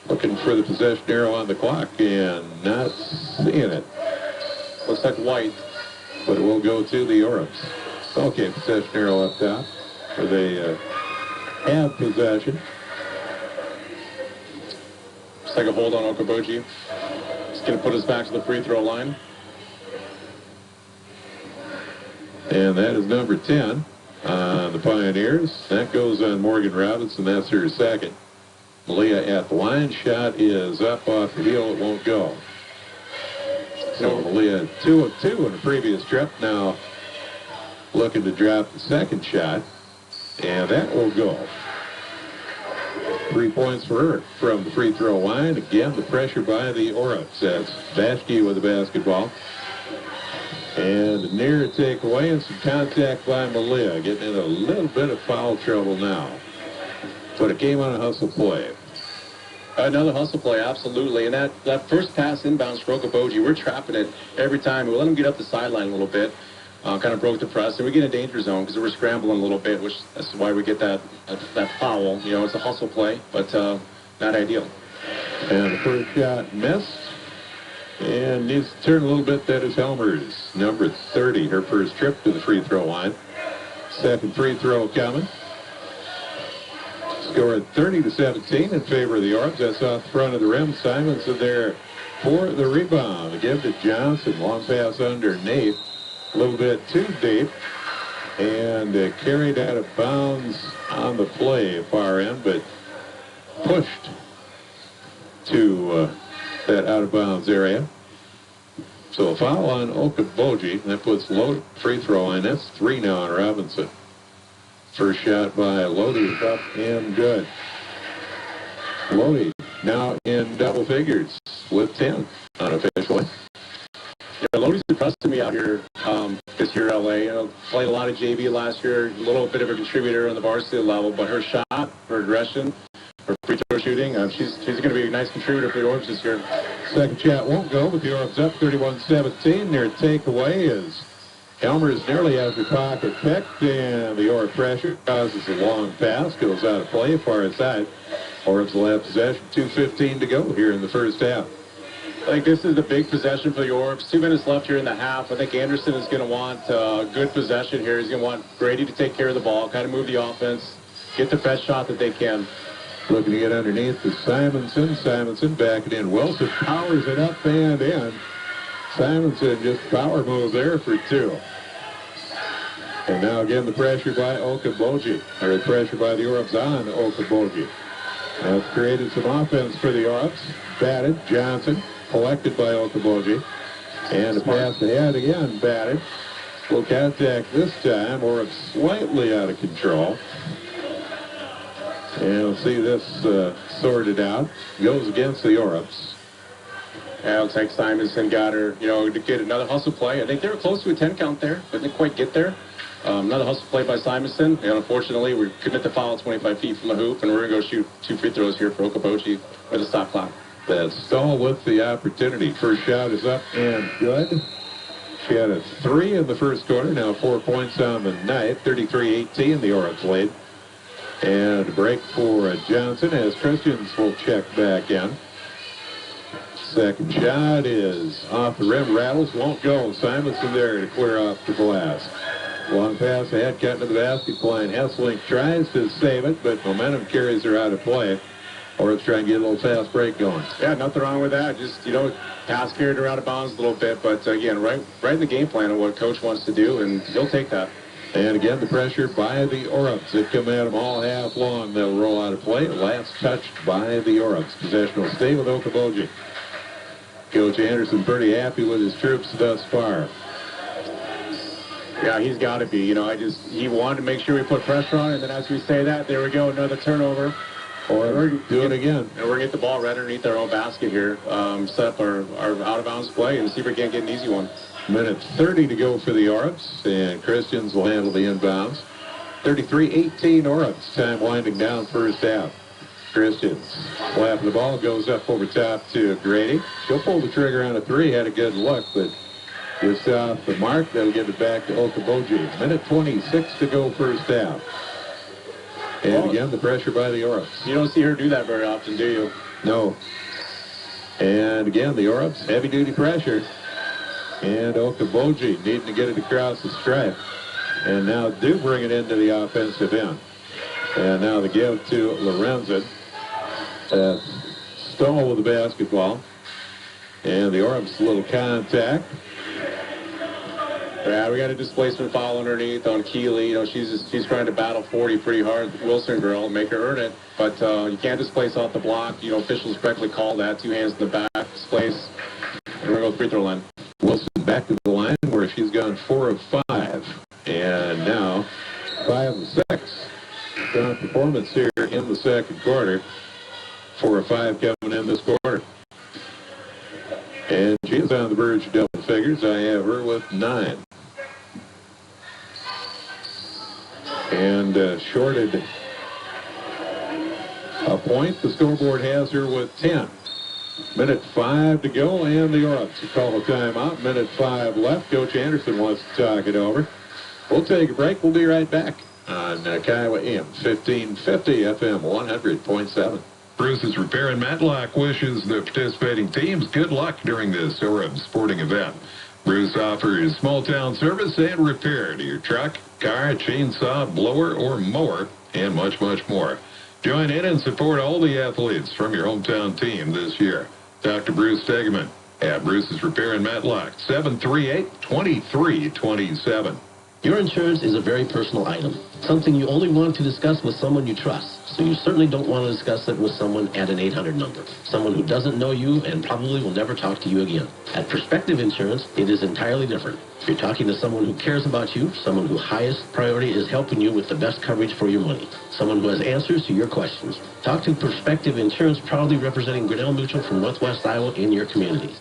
Looking for the possession arrow on the clock and not seeing it. Looks like white. But it will go to the Orabs. Okay, possession arrow up top. So they have possession. Looks like a hold on Okoboji. It's going to put us back to the free throw line. And that is number 10 on the Pioneers. That goes on Morgan Robinson. That's her second. Malia at the line. Shot is up off the heel. It won't go. So Malia 2 of 2 in the previous trip. Now looking to drop the second shot. And that will go. 3 points for her from the free throw line. Again, the pressure by the Orups. That's Vashke with the basketball. And a near takeaway and some contact by Malia. Getting in a little bit of foul trouble now. But it came on a hustle play. Another hustle play, absolutely. And that first pass inbounds for Okoboji, we're trapping it every time. We let them get up the sideline a little bit. Kind of broke the press, and we get in a danger zone because we're scrambling a little bit, which that's why we get that foul. You know, it's a hustle play, but not ideal. And the first shot missed. And needs to turn a little bit. That is Helmer's number 30, her first trip to the free throw line. Second free throw coming. Scored 30-17 in favor of the Orbs. That's off the front of the rim. Simonson there for the rebound. Give to Johnson. Long pass underneath. A little bit too deep. And carried out of bounds on the play, far end, but pushed to that out of bounds area. So a foul on Okoboji. That puts Lodi free throw line. That's 3 now on Robinson. First shot by Lodi up and good. Lodi now in double figures with 10 unofficially. Yeah, Lodi's impressed me out here this year, LA. You know, played a lot of JV last year, a little bit of a contributor on the varsity level, but her shot, her aggression, her free throw shooting, she's going to be a nice contributor for the Orbs this year. Second shot won't go, but the Orbs up 31-17. Their takeaway is Elmer is nearly out of the pocket picked, and the Orb pressure causes a long pass, goes out of play, far side. Orbs will have possession, 2:15 to go here in the first half. I think this is the big possession for the Orbs. 2 minutes left here in the half. I think Anderson is going to want good possession here. He's going to want Grady to take care of the ball, kind of move the offense, get the best shot that they can. Looking to get underneath to Simonson. Simonson backing in. Wilson powers it up and in. Simonson just power move there for 2. And now again the pressure by Okoboji, or the pressure by the Orbs on Okoboji. That's created some offense for the Orbs. Batted, Johnson, collected by Okoboji. And a pass ahead again, batted. Full contact this time, Orbs slightly out of control. And we'll see this sorted out. Goes against the Orbs. Yeah, it looks like Simonson got her, to get another hustle play. I think they were close to a 10 count there, but didn't quite get there. Another hustle play by Simonson. And unfortunately, we couldn't hit the foul 25 feet from the hoop, and we're going to go shoot 2 free throws here for Okoboji with a stop clock. That's Stahl with the opportunity. First shot is up and good. She had a 3 in the first quarter, now 4 points on the night. 33-18, the Orbs lead. And a break for Johnson as Christians will check back in. Second shot is off the rim, rattles, won't go. Simonson there to clear off the glass. Long pass ahead, cut into the basket line. Hesselink tries to save it, but momentum carries her out of play. Or it's trying to get a little fast break going. Yeah, nothing wrong with that. Just, pass carried her out of bounds a little bit. But again, right in the game plan of what coach wants to do, and he'll take that. And again, the pressure by the Orbs. They come at them all half long. They'll roll out of play. Last touched by the Orbs. Possession will stay with Okoboji. Coach Anderson pretty happy with his troops thus far. Yeah, he's got to be. He wanted to make sure we put pressure on it. And then as we say that, there we go, another turnover. Or do it again. And we're going to get the ball right underneath our own basket here. Set up our out-of-bounds play and see if we can't get an easy one. Minute 30 to go for the Orbs, and Christians will handle the inbounds. 33-18 Orbs. Time winding down first half. Christians slapping the ball, goes up over top to Grady. She'll pull the trigger on a 3, had a good look, but just off the mark. That'll get it back to Okoboji. Minute 26 to go first half. And again, the pressure by the Orbs. You don't see her do that very often, do you? No. And again, the Orbs, heavy-duty pressure. And Okoboji needing to get it across the stripe. And now do bring it into the offensive end. And now the give to Lorenzen. Stahl with the basketball. And the Orbs, a little contact. Yeah, we got a displacement foul underneath on Keeley. She's trying to battle 40 pretty hard. Wilson girl, make her earn it. But you can't displace off the block. Officials correctly call that. 2 hands in the back, displace. And we're going to go free throw line. Wilson back to the line where she's gone 4 of 5. And now 5 of 6. Strong performance here in the the second quarter. 4 or 5 coming in this quarter. And she is on the verge of double figures. I have her with 9. And shorted a point. The scoreboard has her with 10. Minute 5 to go, and the Orbs call a timeout. Minute 5 left. Coach Anderson wants to talk it over. We'll take a break. We'll be right back on Kiowa AM 1550 FM 100.7. Bruce's Repair and Matlock wishes the participating teams good luck during this Orem sporting event. Bruce offers small-town service and repair to your truck, car, chainsaw, blower, or mower, and much, much more. Join in and support all the athletes from your hometown team this year. Dr. Bruce Stegeman at Bruce's Repair and Matlock, 738-2327. Your insurance is a very personal item, something you only want to discuss with someone you trust. So you certainly don't want to discuss it with someone at an 800 number, someone who doesn't know you and probably will never talk to you again. At Perspective Insurance, it is entirely different. You're talking to someone who cares about you, someone whose highest priority is helping you with the best coverage for your money, someone who has answers to your questions. Talk to Perspective Insurance, proudly representing Grinnell Mutual from Northwest Iowa in your community.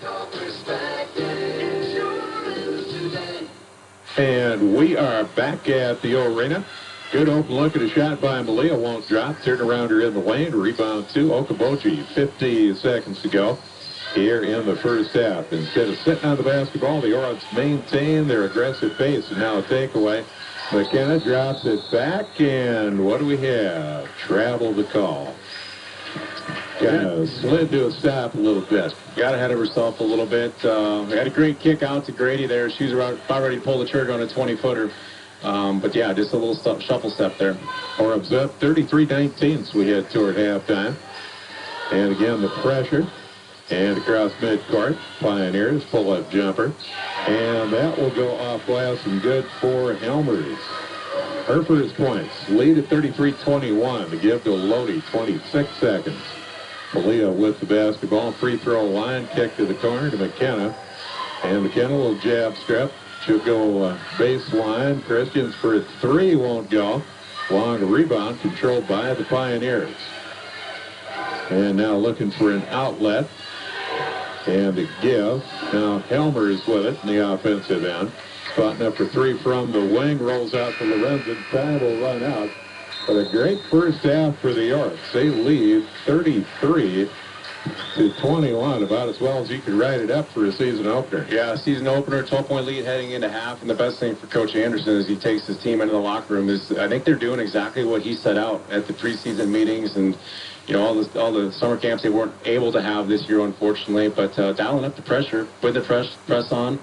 And we are back at the arena. Good open look at a shot by Malia. Won't drop. Turn around her in the lane. Rebound to Okoboji. 50 seconds to go here in the first half. Instead of sitting on the basketball, the Orbs maintain their aggressive pace. And now a takeaway. McKenna drops it back. And what do we have? Travel the call. Kind of slid to a stop a little bit. Got ahead of herself a little bit. Had a great kick out to Grady there. She's about ready to pull the trigger on a 20-footer. But yeah, just a little shuffle step there. Orbs up 33-19 as we head toward halftime. And again, the pressure. And across midcourt, Pioneers pull-up jumper. And that will go off glass and good for Helmers. Her first points. Lead at 33-21 to give to Lodi, 26 seconds. Malia with the basketball. Free throw line. Kick to the corner to McKenna. And McKenna will jab strip. She'll go baseline. Christians for a 3 won't go. Long rebound controlled by the Pioneers. And now looking for an outlet. And a give. Now Helmers with it in the offensive end. Spotting up for 3 from the wing. Rolls out to Lorenzen. Time will run out. But a great first half for the Yorks. They lead 33-21, about as well as you could write it up for a season opener. Yeah, season opener, 12-point lead heading into half. And the best thing for Coach Anderson as he takes his team into the locker room is I think they're doing exactly what he set out at the preseason meetings and, you know, all the summer camps they weren't able to have this year, unfortunately. But dialing up the pressure, putting the press on,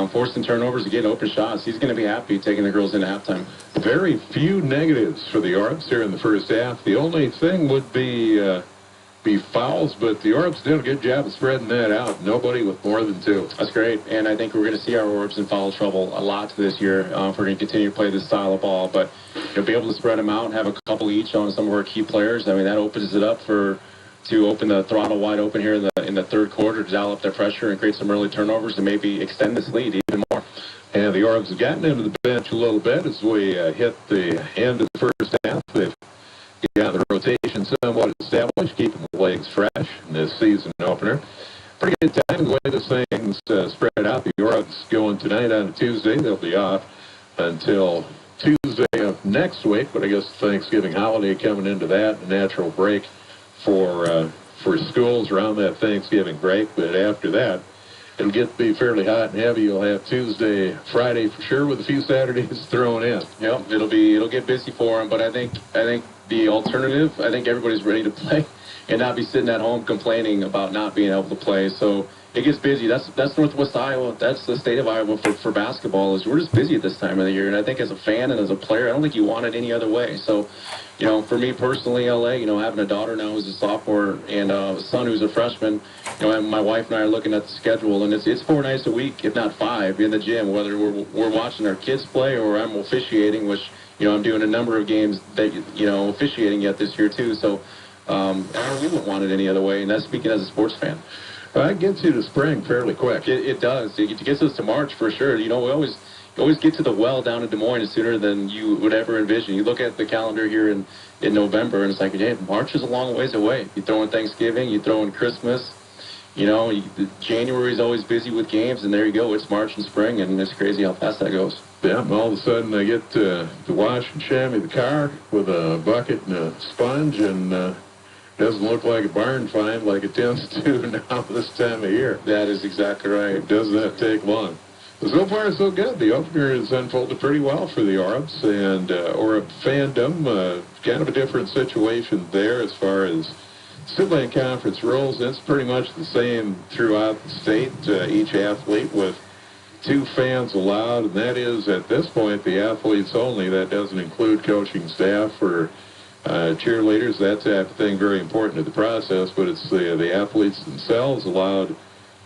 forcing turnovers to get open shots. He's going to be happy taking the girls into halftime. Very few negatives for the Orbs here in the first half. The only thing would be fouls, but the Orbs did a good job of spreading that out. Nobody with more than 2. That's great, and I think we're going to see our Orbs in foul trouble a lot this year if we're going to continue to play this style of ball. But you'll be able to spread them out and have a couple each on some of our key players. I mean, that opens it up to open the throttle wide open here in the third quarter to dial up their pressure and create some early turnovers and maybe extend this lead even more. And the Orbs have gotten into the bench a little bit as we hit the end of the first half. They've got the rotation somewhat established, keeping the legs fresh in this season opener. Pretty good time the way this thing's spread out. The Orbs going tonight on a Tuesday. They'll be off until Tuesday of next week, but I guess Thanksgiving holiday coming into that, a natural break for schools around that Thanksgiving break. But after that, it'll get to be fairly hot and heavy. You'll have Tuesday, Friday for sure, with a few Saturdays thrown in. Yep, it'll get busy for them. But I think the alternative, I think everybody's ready to play and not be sitting at home complaining about not being able to play. So it gets busy. That's Northwest Iowa. That's the state of Iowa for basketball. Is we're just busy at this time of the year. And I think as a fan and as a player, I don't think you want it any other way. So, you know, for me personally, LA, you know, having a daughter now who's a sophomore and a son who's a freshman, you know, and my wife and I are looking at the schedule, and it's 4 nights a week, if not 5, in the gym, whether we're watching our kids play or I'm officiating, which, you know, I'm doing a number of games that, you know, officiating yet this year too. So we wouldn't want it any other way, and that's speaking as a sports fan. That gets you to spring fairly quick. It does. It gets us to March for sure. You know, we always, always get to the well down in Des Moines sooner than you would ever envision. You look at the calendar here in November, and it's like, hey, March is a long ways away. You throw in Thanksgiving, you throw in Christmas. You know, January is always busy with games, and there you go. It's March and spring, and it's crazy how fast that goes. Yeah, and all of a sudden I get to wash and chamois the car with a bucket and a sponge, and doesn't look like a barn find like it tends to now this time of year. That is exactly right. It does not take long. So far, so good. The opener has unfolded pretty well for the Orbs, and Orb fandom, kind of a different situation there as far as Sibling Conference rules. It's pretty much the same throughout the state. Each athlete with 2 fans allowed, and that is, at this point, the athletes only. That doesn't include coaching staff or cheerleaders, that type of thing. Very important to the process, but it's the athletes themselves allowed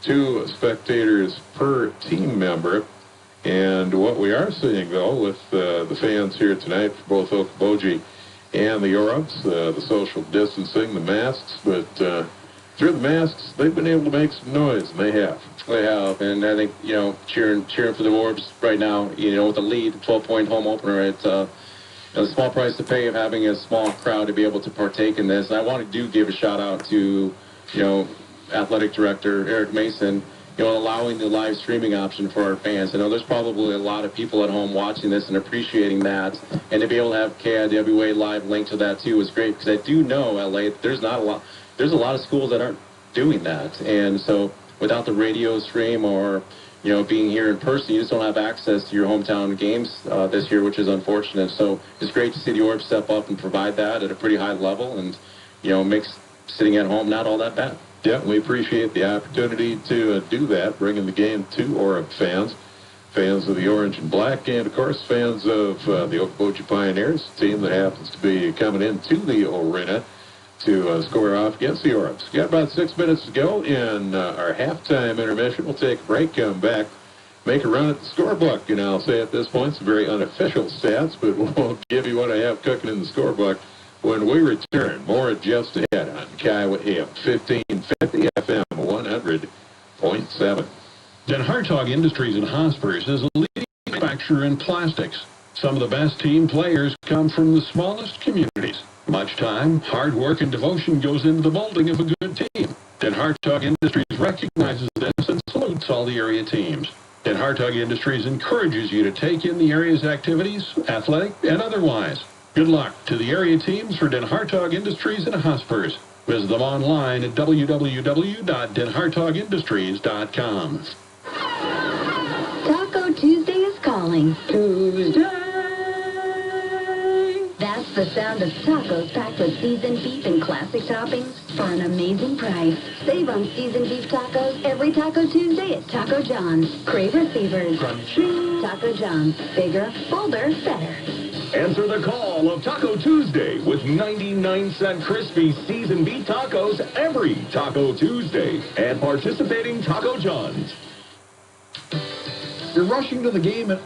2 spectators per team member. And what we are seeing, though, with the fans here tonight for both Okoboji and the Orbs, the social distancing, the masks, but through the masks, they've been able to make some noise, and they have. They have, and I think, you know, cheering for the Orbs right now, you know, with the lead, 12-point home opener, it's a small price to pay of having a small crowd to be able to partake in this. And I want to give a shout-out to, you know, Athletic Director Eric Mason, you know, allowing the live streaming option for our fans. I know there's probably a lot of people at home watching this and appreciating that, and to be able to have KIWA live link to that too is great, because I do know LA there's a lot of schools that aren't doing that, and so without the radio stream or, you know, being here in person, you just don't have access to your hometown games this year, which is unfortunate. So it's great to see the Orbs step up and provide that at a pretty high level, and, you know, makes sitting at home not all that bad. Yeah, we appreciate the opportunity to do that, bringing the game to Orb fans, fans of the orange and black, and, of course, fans of the Okoboji Pioneers, a team that happens to be coming into the arena to square off against the Orbs. Got about 6 minutes to go in our halftime intermission. We'll take a break, come back, make a run at the scorebook. And I'll say at this point, some very unofficial stats, but we'll give you what I have cooking in the scorebook when we return. More just ahead on Kiowa AM 1550 FM 100.7. Den Hartog Industries in Hospers is a leading manufacturer in plastics. Some of the best team players come from the smallest communities. Much time, hard work, and devotion goes into the molding of a good team. Den Hartog Industries recognizes this and salutes all the area teams. Den Hartog Industries encourages you to take in the area's activities, athletic and otherwise. Good luck to the area teams for Den Hartog Industries in Hospers. Visit them online at www.denhartogindustries.com. Taco Tuesday is calling. Tuesday. That's the sound of tacos packed with seasoned beef and classic toppings for an amazing price. Save on seasoned beef tacos every Taco Tuesday at Taco John's. Crave receivers. Crunchy. Taco John's. Bigger, bolder, better. Answer the call of Taco Tuesday with 99-cent crispy seasoned beef tacos every Taco Tuesday at participating Taco John's. You're rushing to the game and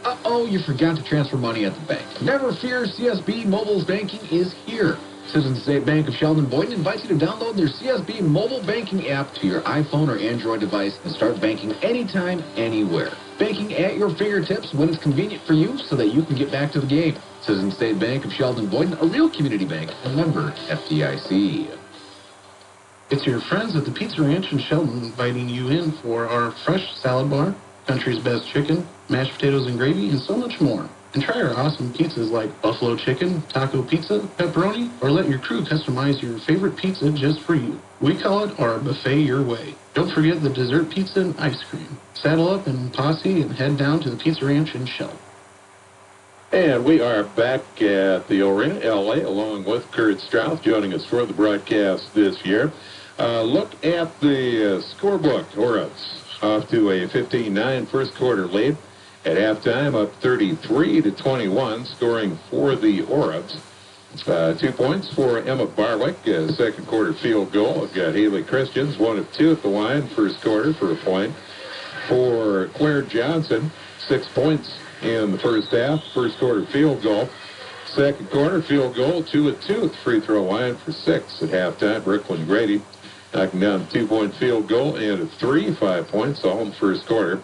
you forgot to transfer money at the bank. Never fear, CSB Mobile's banking is here. Citizens State Bank of Sheldon Boynton invites you to download their CSB mobile banking app to your iPhone or Android device and start banking anytime, anywhere. Banking at your fingertips when it's convenient for you so that you can get back to the game. Citizens State Bank of Sheldon Boynton, a real community bank, and member FDIC. It's your friends at the Pizza Ranch in Sheldon inviting you in for our fresh salad bar, country's best chicken, mashed potatoes and gravy, and so much more. And try our awesome pizzas like buffalo chicken, taco pizza, pepperoni, or let your crew customize your favorite pizza just for you. We call it our buffet your way. Don't forget the dessert pizza and ice cream. Saddle up in Posse and head down to the Pizza Ranch in Sheldon. And we are back at the arena, LA, along with Kurt Strauss joining us for the broadcast this year. Look at the scorebook. Orbs off to a 15-9 first quarter lead. At halftime, up 33-21, scoring for the Orbs. 2 points for Emma Barwick, second quarter field goal. We've got Haley Christians, 1 of 2 at the line, first quarter for a point. For Claire Johnson, 6 points in the first half, first quarter field goal. Second quarter field goal, 2 of 2 at the free throw line for 6 at halftime. Brooklyn Grady knocking down a 2-point field goal and a 3, 5 points all in the first quarter.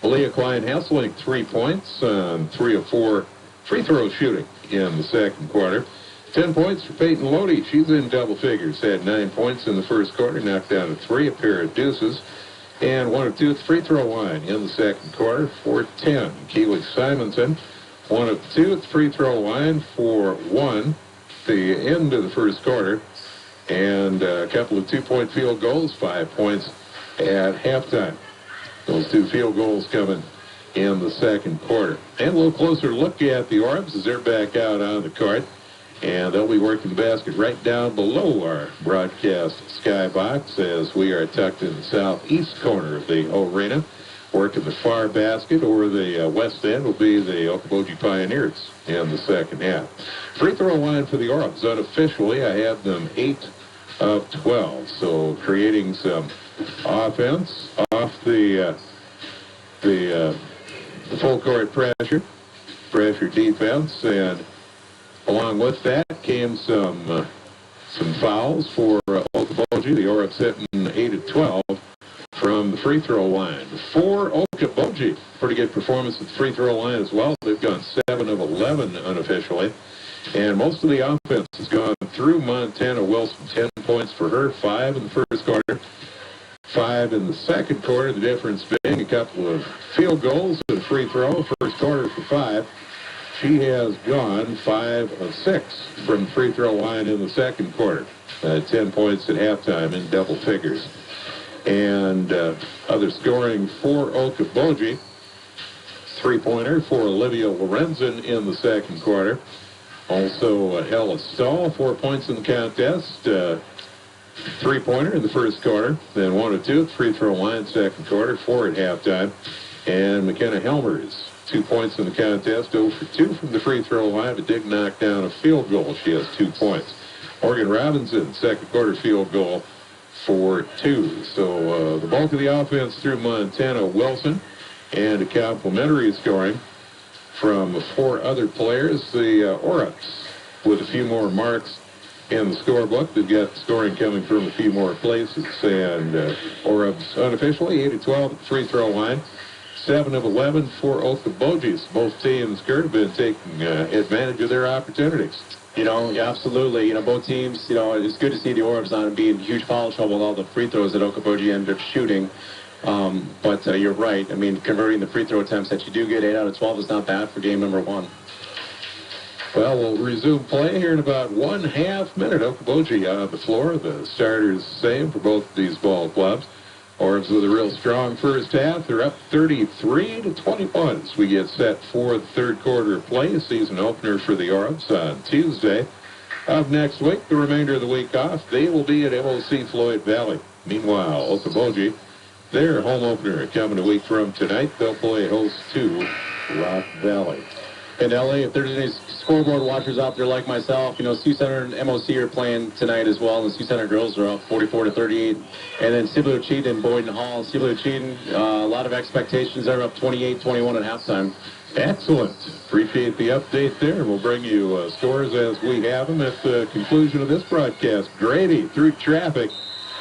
Aaliyah Klein-Hesseling, 3 points on 3 of 4 free throw shooting in the second quarter. 10 points for Peyton Lodi. She's in double figures. Had 9 points in the first quarter, knocked down a 3, a pair of deuces, and 1 of 2 at the free throw line in the second quarter for 10. Keely Simonson, 1 of 2 at the free throw line for 1 at the end of the first quarter, and a couple of 2-point field goals, 5 points at halftime. Those 2 field goals coming in the second quarter. And a little closer look at the Orbs as they're back out on the court. And they'll be working the basket right down below our broadcast skybox as we are tucked in the southeast corner of the arena. Working the far basket over the west end will be the Okoboji Pioneers in the second half. Free throw line for the Orbs. Unofficially, I have them 8 of 12. So creating some offense off the full court pressure defense, and along with that came some fouls for Okoboji. The Orbs hitting 8 of 12 from the free throw line. For Okoboji, pretty good performance at the free throw line as well. They've gone 7 of 11 unofficially. And most of the offense has gone through Montana Wilson. 10 points for her, 5 in the first quarter, 5 in the second quarter. The difference being a couple of field goals and a free throw. First quarter for 5. She has gone 5 of 6 from the free throw line in the second quarter. 10 points at halftime in double figures. And other scoring for Okoboji. 3-pointer for Olivia Lorenzen in the second quarter. Also, Ella Stahl, 4 points in the contest. 3-pointer in the first quarter. Then 1 of 2 at the free throw line, second quarter, 4 at halftime. And McKenna Helmers, 2 points in the contest, 0 for 2 from the free throw line, but did knock down a field goal. She has 2 points. Morgan Robinson, second quarter field goal for 2. So the bulk of the offense through Montana Wilson, and a complimentary scoring from 4 other players. The Orups with a few more marks in the scorebook. They've got scoring coming from a few more places. And Orups unofficially 8 of 12 at the free throw line. 7 of 11 for Okoboji. Both teams, Kurt, have been taking advantage of their opportunities. You know, yeah, absolutely. You know, both teams, you know, it's good to see the Orbs not be in huge foul trouble with all the free throws that Okoboji ended up shooting. But you're right. I mean, converting the free throw attempts that you do get, 8 out of 12 is not bad for game number 1. Well, we'll resume play here in about 1/2 minute. Okoboji on the floor. The starters the same for both of these ball clubs. Orbs with a real strong first half. They're up 33-21 as we get set for the third quarter of play. A season opener for the Orbs on Tuesday of next week. The remainder of the week off, they will be at MOC Floyd Valley. Meanwhile, Okoboji, their home opener coming a week from tonight. They'll play host to Rock Valley. In LA, if there's any scoreboard watchers out there like myself, you know, Sioux Center and MOC are playing tonight as well. The Sioux Center girls are up 44-38. And then Sibley Cheaton and Boyden Hall. Sibley Cheaton, a lot of expectations. They're up 28-21 at halftime. Excellent. Appreciate the update there. We'll bring you scores as we have them at the conclusion of this broadcast. Grady through traffic.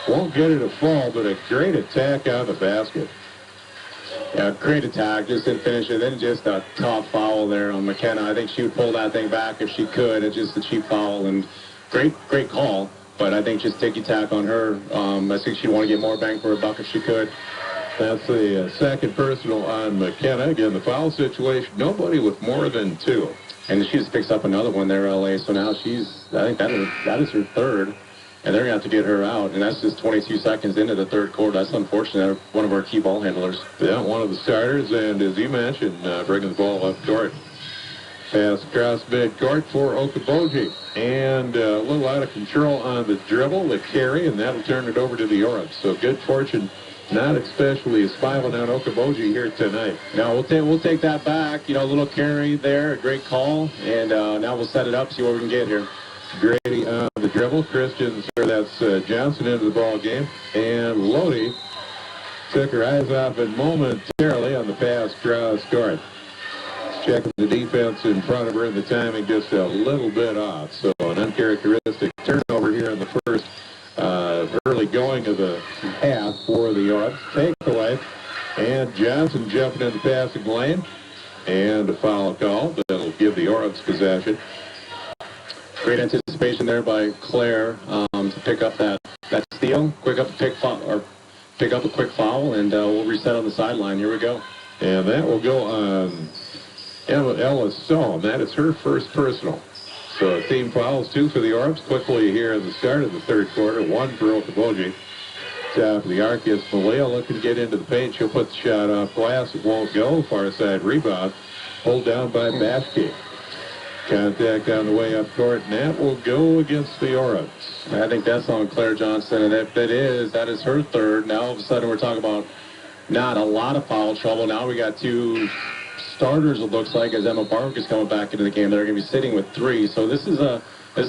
Won't get it a fall, but a great attack on the basket. Yeah, great attack. Just didn't finish it. Then just a tough foul there on McKenna. I think she would pull that thing back if she could. It's just a cheap foul, and great call. But I think just ticky-tack on her. I think she'd want to get more bang for her buck if she could. That's the second personal on McKenna. Again, the foul situation, nobody with more than 2. And she just picks up another one there, LA. So now I think that is her third. And they're going to have to get her out. And that's just 22 seconds into the third quarter. That's unfortunate. One of our key ball handlers. Yeah, one of the starters. And as you mentioned, bringing the ball up court. Pass across midcourt for Okoboji. And a little out of control on the dribble, the carry, and that'll turn it over to the Orbs. So good fortune, not especially smiling on Okoboji here tonight. No, we'll take that back. You know, a little carry there, a great call. And now we'll set it up, see what we can get here. Grady on the dribble. That's Johnson into the ball game. And Lodi took her eyes off it momentarily on the pass cross court. Checking the defense in front of her, and the timing just a little bit off. So an uncharacteristic turnover here in the first early going of the half for the Orbs. Takeaway And Johnson jumping in the passing lane. And a foul call that'll give the Orbs possession. Great anticipation there by Claire to pick up that steal, pick up a quick foul, and we'll reset on the sideline. Here we go. And that will go on Emma Ellis Stone. That is her first personal. So team fouls, 2 for the Orbs. Quickly here at the start of the third quarter, 1 for Okoboji. Top of the arc is Malia looking to get into the paint. She'll put the shot off glass. It won't go. Far side rebound. Pulled down by Bashke. Contact on the way up court, and that will go against the Orbs. I think that's on Claire Johnson, and that is her third. Now all of a sudden we're talking about not a lot of foul trouble. Now we got 2 starters, it looks like, as Emma Barwick is coming back into the game. They're going to be sitting with 3. So this is a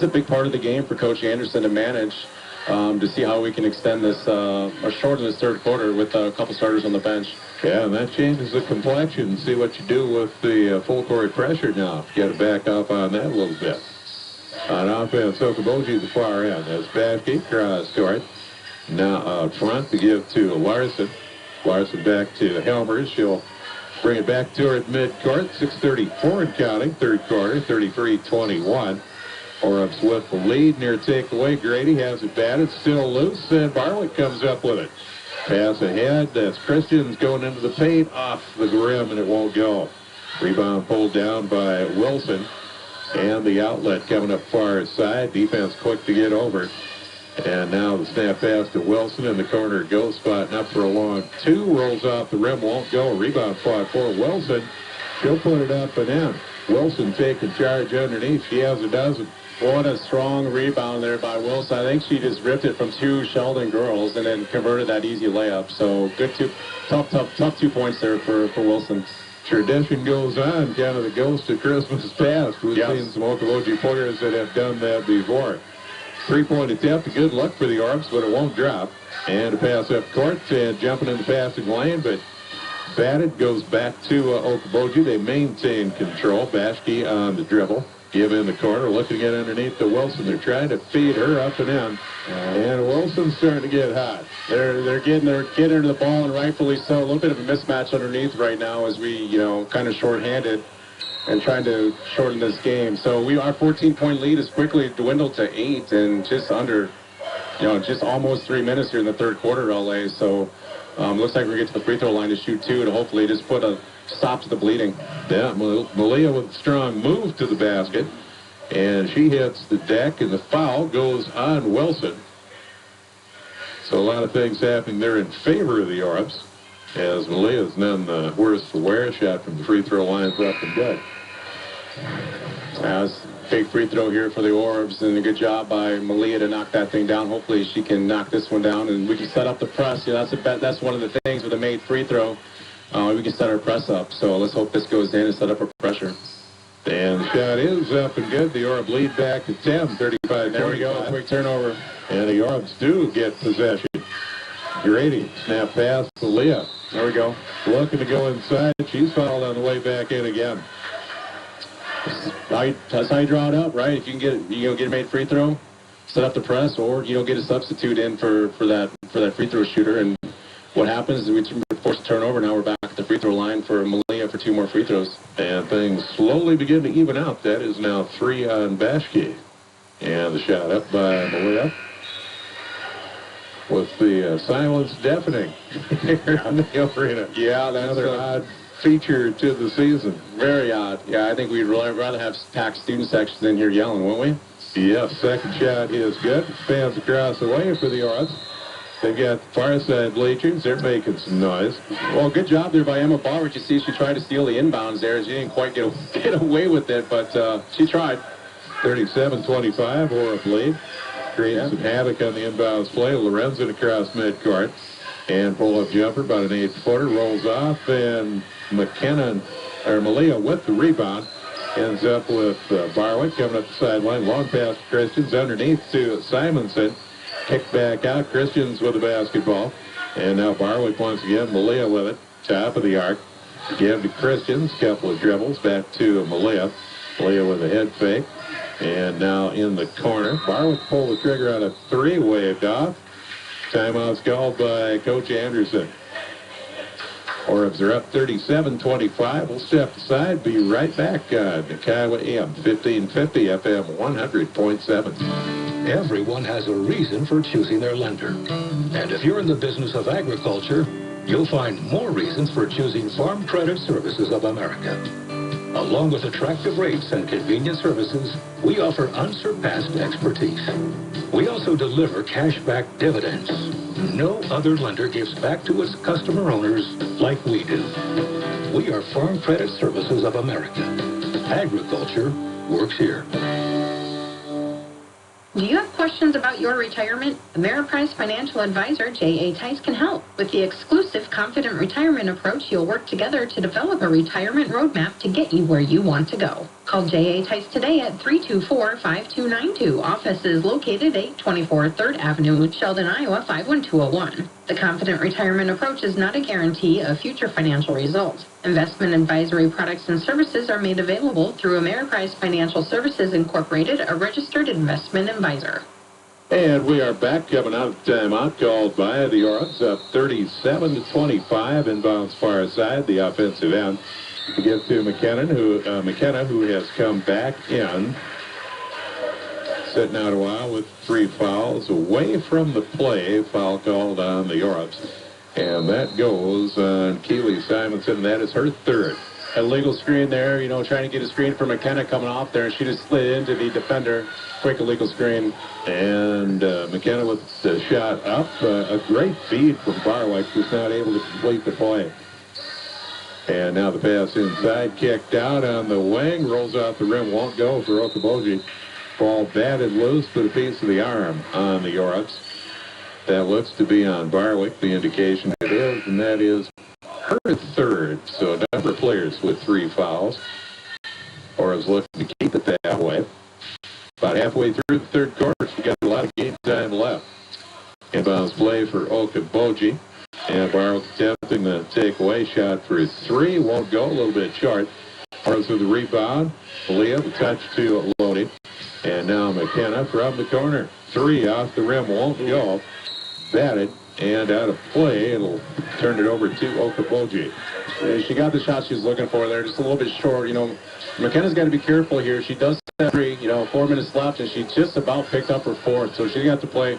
big part of the game for Coach Anderson to manage, to see how we can extend this or shorten this third quarter with a couple starters on the bench. Yeah, and that changes the complexion. See what you do with the full court pressure now. You got to back up on that a little bit. On offense, Okoboji the far end. That's Bashke cross court. Now out front to give to Larson. Larson back to Helmers. She'll bring it back to her at midcourt. 6:34 and counting. Third quarter, 33-21. Orbs with the lead. Near takeaway. Grady has it batted. Still loose. And Barwick comes up with it. Pass ahead. That's Christians going into the paint. Off the rim, and it won't go. Rebound pulled down by Wilson. And the outlet coming up far side. Defense quick to get over. And now the snap pass to Wilson in the corner. Goes spotting up for a long 2. Rolls off the rim. Won't go. Rebound fought for Wilson. She'll put it up and in. Wilson taking charge underneath. She has a dozen. What a strong rebound there by Wilson. I think she just ripped it from 2 Sheldon girls and then converted that easy layup. So good tough 2 points there for Wilson. Tradition goes on, kind of the ghost of Christmas past. We've seen some Okoboji players that have done that before. 3-point attempt, a good look for the Orbs, but it won't drop. And a pass up court, and jumping in the passing lane, but batted, goes back to Okoboji. They maintain control. Bashke on the dribble. Give in the corner, looking to get underneath to Wilson. They're trying to feed her up and in. And Wilson's starting to get hot. They're getting her to the ball, and rightfully so. A little bit of a mismatch underneath right now as we, kind of shorthanded and trying to shorten this game. So our 14-point lead has quickly dwindled to 8 and just under, just almost 3 minutes here in the third quarter, LA. So looks like we're going to get to the free throw line to shoot 2 to hopefully just put a stop to the bleeding. Yeah, Malia with a strong move to the basket. And she hits the deck, and the foul goes on Wilson. So a lot of things happening there in favor of the Orbs, as Malia's none the worse for wear. Shot from the free throw line's up and good. That's a big free throw here for the Orbs, and a good job by Malia to knock that thing down. Hopefully she can knock this one down, and we can set up the press. That's one of the things with a made free throw. We can set our press up, so let's hope this goes in and set up our pressure. And the shot is up and good. The Orbs lead back to 10, 35-45. There we go, quick turnover. And the Orbs do get possession. Grady, snap pass to Leah. There we go. Looking to go inside. She's fouled on the way back in again. That's how you draw it up, right? If you can get a made free throw, set up the press, or get a substitute in for that free throw shooter. And what happens is we force a turnover. Now we're back at the free throw line for Malia for 2 more free throws. And things slowly begin to even out. That is now 3 on Bashke. And the shot up by Malia. With the silence deafening here in the arena. Yeah, that's another odd feature to the season. Very odd. Yeah, I think we'd rather have packed student sections in here yelling, wouldn't we? Yes, second shot is good. Fans across the way for the Orbs. They've got far side bleachers. They're making some noise. Well, good job there by Emma Barwick. You see, she tried to steal the inbounds there. She didn't quite get away with it, but she tried. 37-25, Orbs lead. Creating some havoc on the inbounds play. Lorenzen across midcourt. And pull-up jumper, about an 8-footer, rolls off, and Malia with the rebound. Ends up with Barwick coming up the sideline. Long pass to Christians, underneath to Simonson. Kick back out, Christians with the basketball. And now Barwick once again, Malia with it. Top of the arc. Give to Christians, couple of dribbles, back to Malia. Malia with a head fake. And now in the corner. Barwick pulled the trigger on a 3, waved off. Timeout's called by Coach Anderson. Orbs are up 37-25. We'll step aside. Be right back on the Kiowa AM 1550 FM 100.7. Everyone has a reason for choosing their lender. And if you're in the business of agriculture, you'll find more reasons for choosing Farm Credit Services of America. Along with attractive rates and convenient services, we offer unsurpassed expertise. We also deliver cash-back dividends. No other lender gives back to its customer owners like we do. We are Farm Credit Services of America. Agriculture works here. Do you have questions about your retirement? Ameriprise Financial Advisor J.A. Tice can help. With the exclusive Confident Retirement approach, you'll work together to develop a retirement roadmap to get you where you want to go. Call J.A. Tice today at 324-5292. Office is located 824 3rd Avenue, Sheldon, Iowa 51201. The Confident Retirement approach is not a guarantee of future financial results. Investment advisory products and services are made available through Ameriprise Financial Services Incorporated, a registered investment advisor. And we are back, coming out of timeout called by the Orbs, up 37-25, inbounds far side, the offensive end. To give to McKenna, who has come back in, sitting out a while with 3 fouls, away from the play, foul called on the Orbs. And that goes on Keely Simonson. That is her 3rd. A legal screen there, trying to get a screen for McKenna coming off there. She just slid into the defender. Quick illegal screen. And McKenna with the shot up. A great feed from Barwick, who's not able to complete the play. And now the pass inside, kicked out on the wing, rolls off the rim, won't go for Okoboji. Ball batted loose, but a piece of the arm on the Orbs. That looks to be on Barwick, the indication it is, and that is her 3rd. So a number of players with 3 fouls. Orbs looking to keep it that way. About halfway through the 3rd quarter, we got a lot of game time left. Inbounds play for Okoboji. And Barwick attempting the takeaway shot for 3. Won't go, a little bit short. Orbs with the rebound. Leah, the touch to Lodi. And now McKenna from the corner. 3 off the rim, won't go. Batted and out of play. It'll turn it over to Okoboji. Yeah, she got the shot she was looking for there, just a little bit short. McKenna's got to be careful here. She does have 3, 4 minutes left, and she just about picked up her 4th. So she's got to play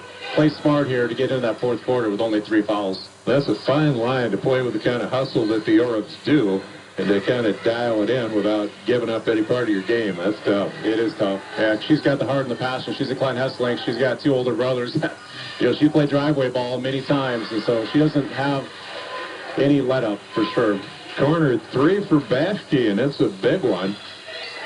smart here to get into that 4th quarter with only 3 fouls. That's a fine line to play with the kind of hustle that the Orbs do, and they kind of dial it in without giving up any part of your game. That's tough. It is tough. Yeah, she's got the heart and the passion. She's a Klein Hesselink. She's got 2 older brothers. She played driveway ball many times, and so she doesn't have any let up for sure. Corner 3 for Bashke, and it's a big one.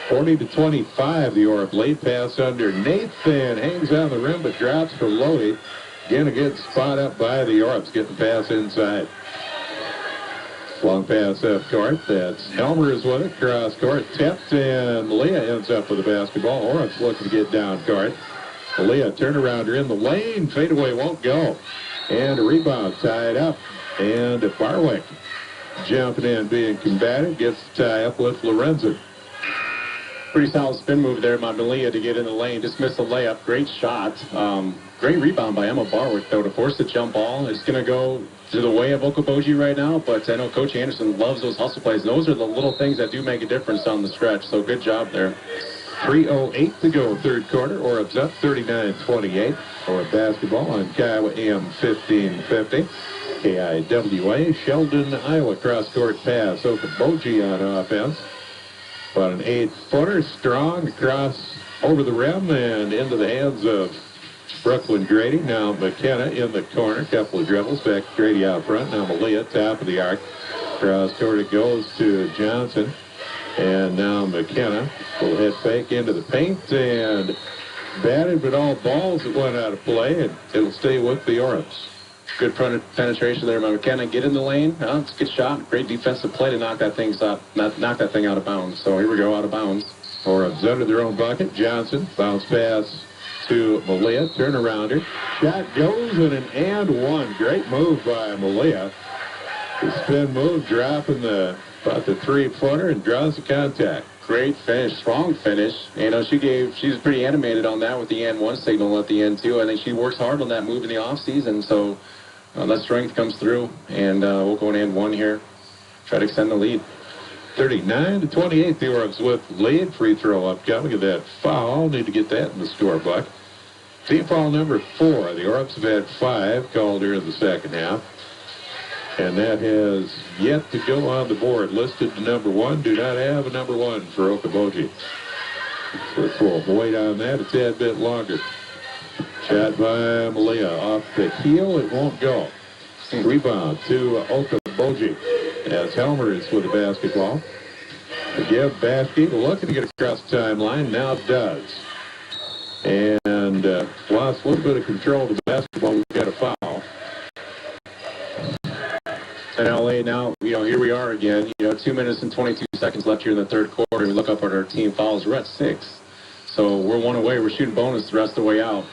40-25, the Orb. Late pass under Nathan. Hangs on the rim, but drops for Lodi. Again, a good spot up by the Orbs. Getting the pass inside. Long pass up court. That's Helmer is with it. Cross court. Tipped, and Leah ends up with the basketball. Orbs looking to get down court. Leah turnarounder in the lane. Fadeaway won't go. And a rebound tied up. And Barwick jumping in, being combative. Gets the tie up with Lorenzen. Pretty solid spin move there by Malia to get in the lane. Just missed the layup. Great shot. Great rebound by Emma Barwick, though, to force the jump ball. It's going to go to the way of Okoboji right now, but I know Coach Anderson loves those hustle plays. Those are the little things that do make a difference down the stretch, so good job there. 3:08 to go, 3rd quarter. Orbs up 39-28. Orb basketball on Kiowa AM 1550. KIWA, Sheldon, Iowa. Cross-court pass. Okoboji on offense. About an 8-footer, strong, across over the rim and into the hands of Brooklyn Grady. Now McKenna in the corner. Couple of dribbles. Back to Grady out front. Now Malia, top of the arc. Cross-court it goes to Johnson. And now McKenna will head fake into the paint and batted, but all balls that went out of play, and it'll stay with the Orbs. Good penetration there by McKenna. Get in the lane. It's a good shot. Great defensive play to knock that thing out of bounds. So here we go, out of bounds. Orbs under their own bucket. Johnson, bounce pass to Malia. Turnarounder. Shot goes and one. Great move by Malia. The spin move, dropping about the 3-footer and draws the contact. Great finish, strong finish. She was pretty animated on that with the N1 signal at the end too. I think she works hard on that move in the offseason, so that strength comes through. And we'll go in N1 here. try to extend the lead. 39-28, the Orbs with lead. Free throw upcoming of that foul. Need to get that in the scorebook. Team foul number 4. The Orbs have had 5 called here in the second half. And that has yet to go on the board. Listed to number 1. Do not have a number 1 for Okoboji. So we'll wait on that a tad bit longer. Shot by Malia off the heel. It won't go. Rebound to Okoboji as Helmer is with the basketball. The give, Baskey looking to get across the timeline. Now does. And lost a little bit of control of the basketball. We've got a foul. And LA now, here we are again. 2 minutes and 22 seconds left here in the third quarter. We look up at our team fouls. We're at 6. So we're 1 away. We're shooting bonus the rest of the way out.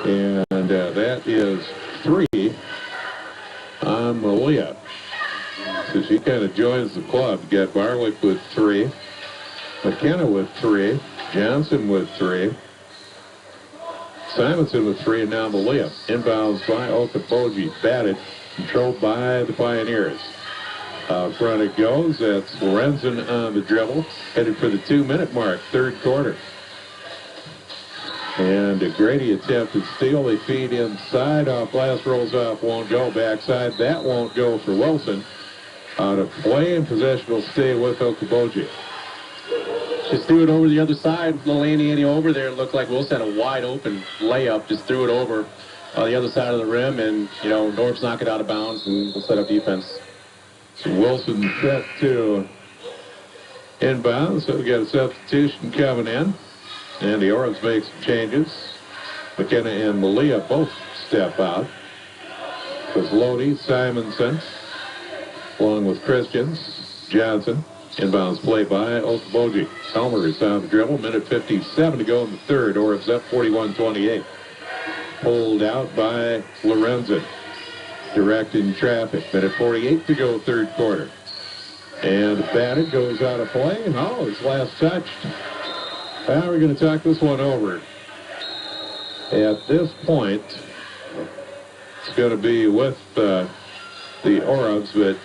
And that is 3 on Malia. So she kind of joins the club. Got Barwick with 3. McKenna with 3. Johnson with 3. Simonson with 3, and now Malia. Inbounds by Okoboji. Batted. Controlled by the Pioneers. Front it goes. That's Lorenzen on the dribble. Headed for the 2-minute mark. Third quarter. And Grady attempted steal. They feed inside. Off glass, rolls off. Won't go. Backside. That won't go for Wilson. Out of play, and possession will stay with Okoboji. Just threw it over the other side. Little Andy over there. It looked like Wilson had a wide open layup. Just threw it over the other side of the rim, and Norbs knock it out of bounds, and we'll set up defense. So Wilson set to inbound. So we got a substitution coming in, and the Orbs make some changes. McKenna and Malia both step out. With Lodi, Simonson, along with Christians, Johnson. Inbounds play by Okoboji. Helmer is on the dribble. Minute 57 to go in the third. Orbs up 41-28. Pulled out by Lorenzen. Directing traffic. Minute 48 to go third quarter. And batted goes out of play. And his last touched. Now we're going to talk this one over. At this point, it's going to be with the Orbs, but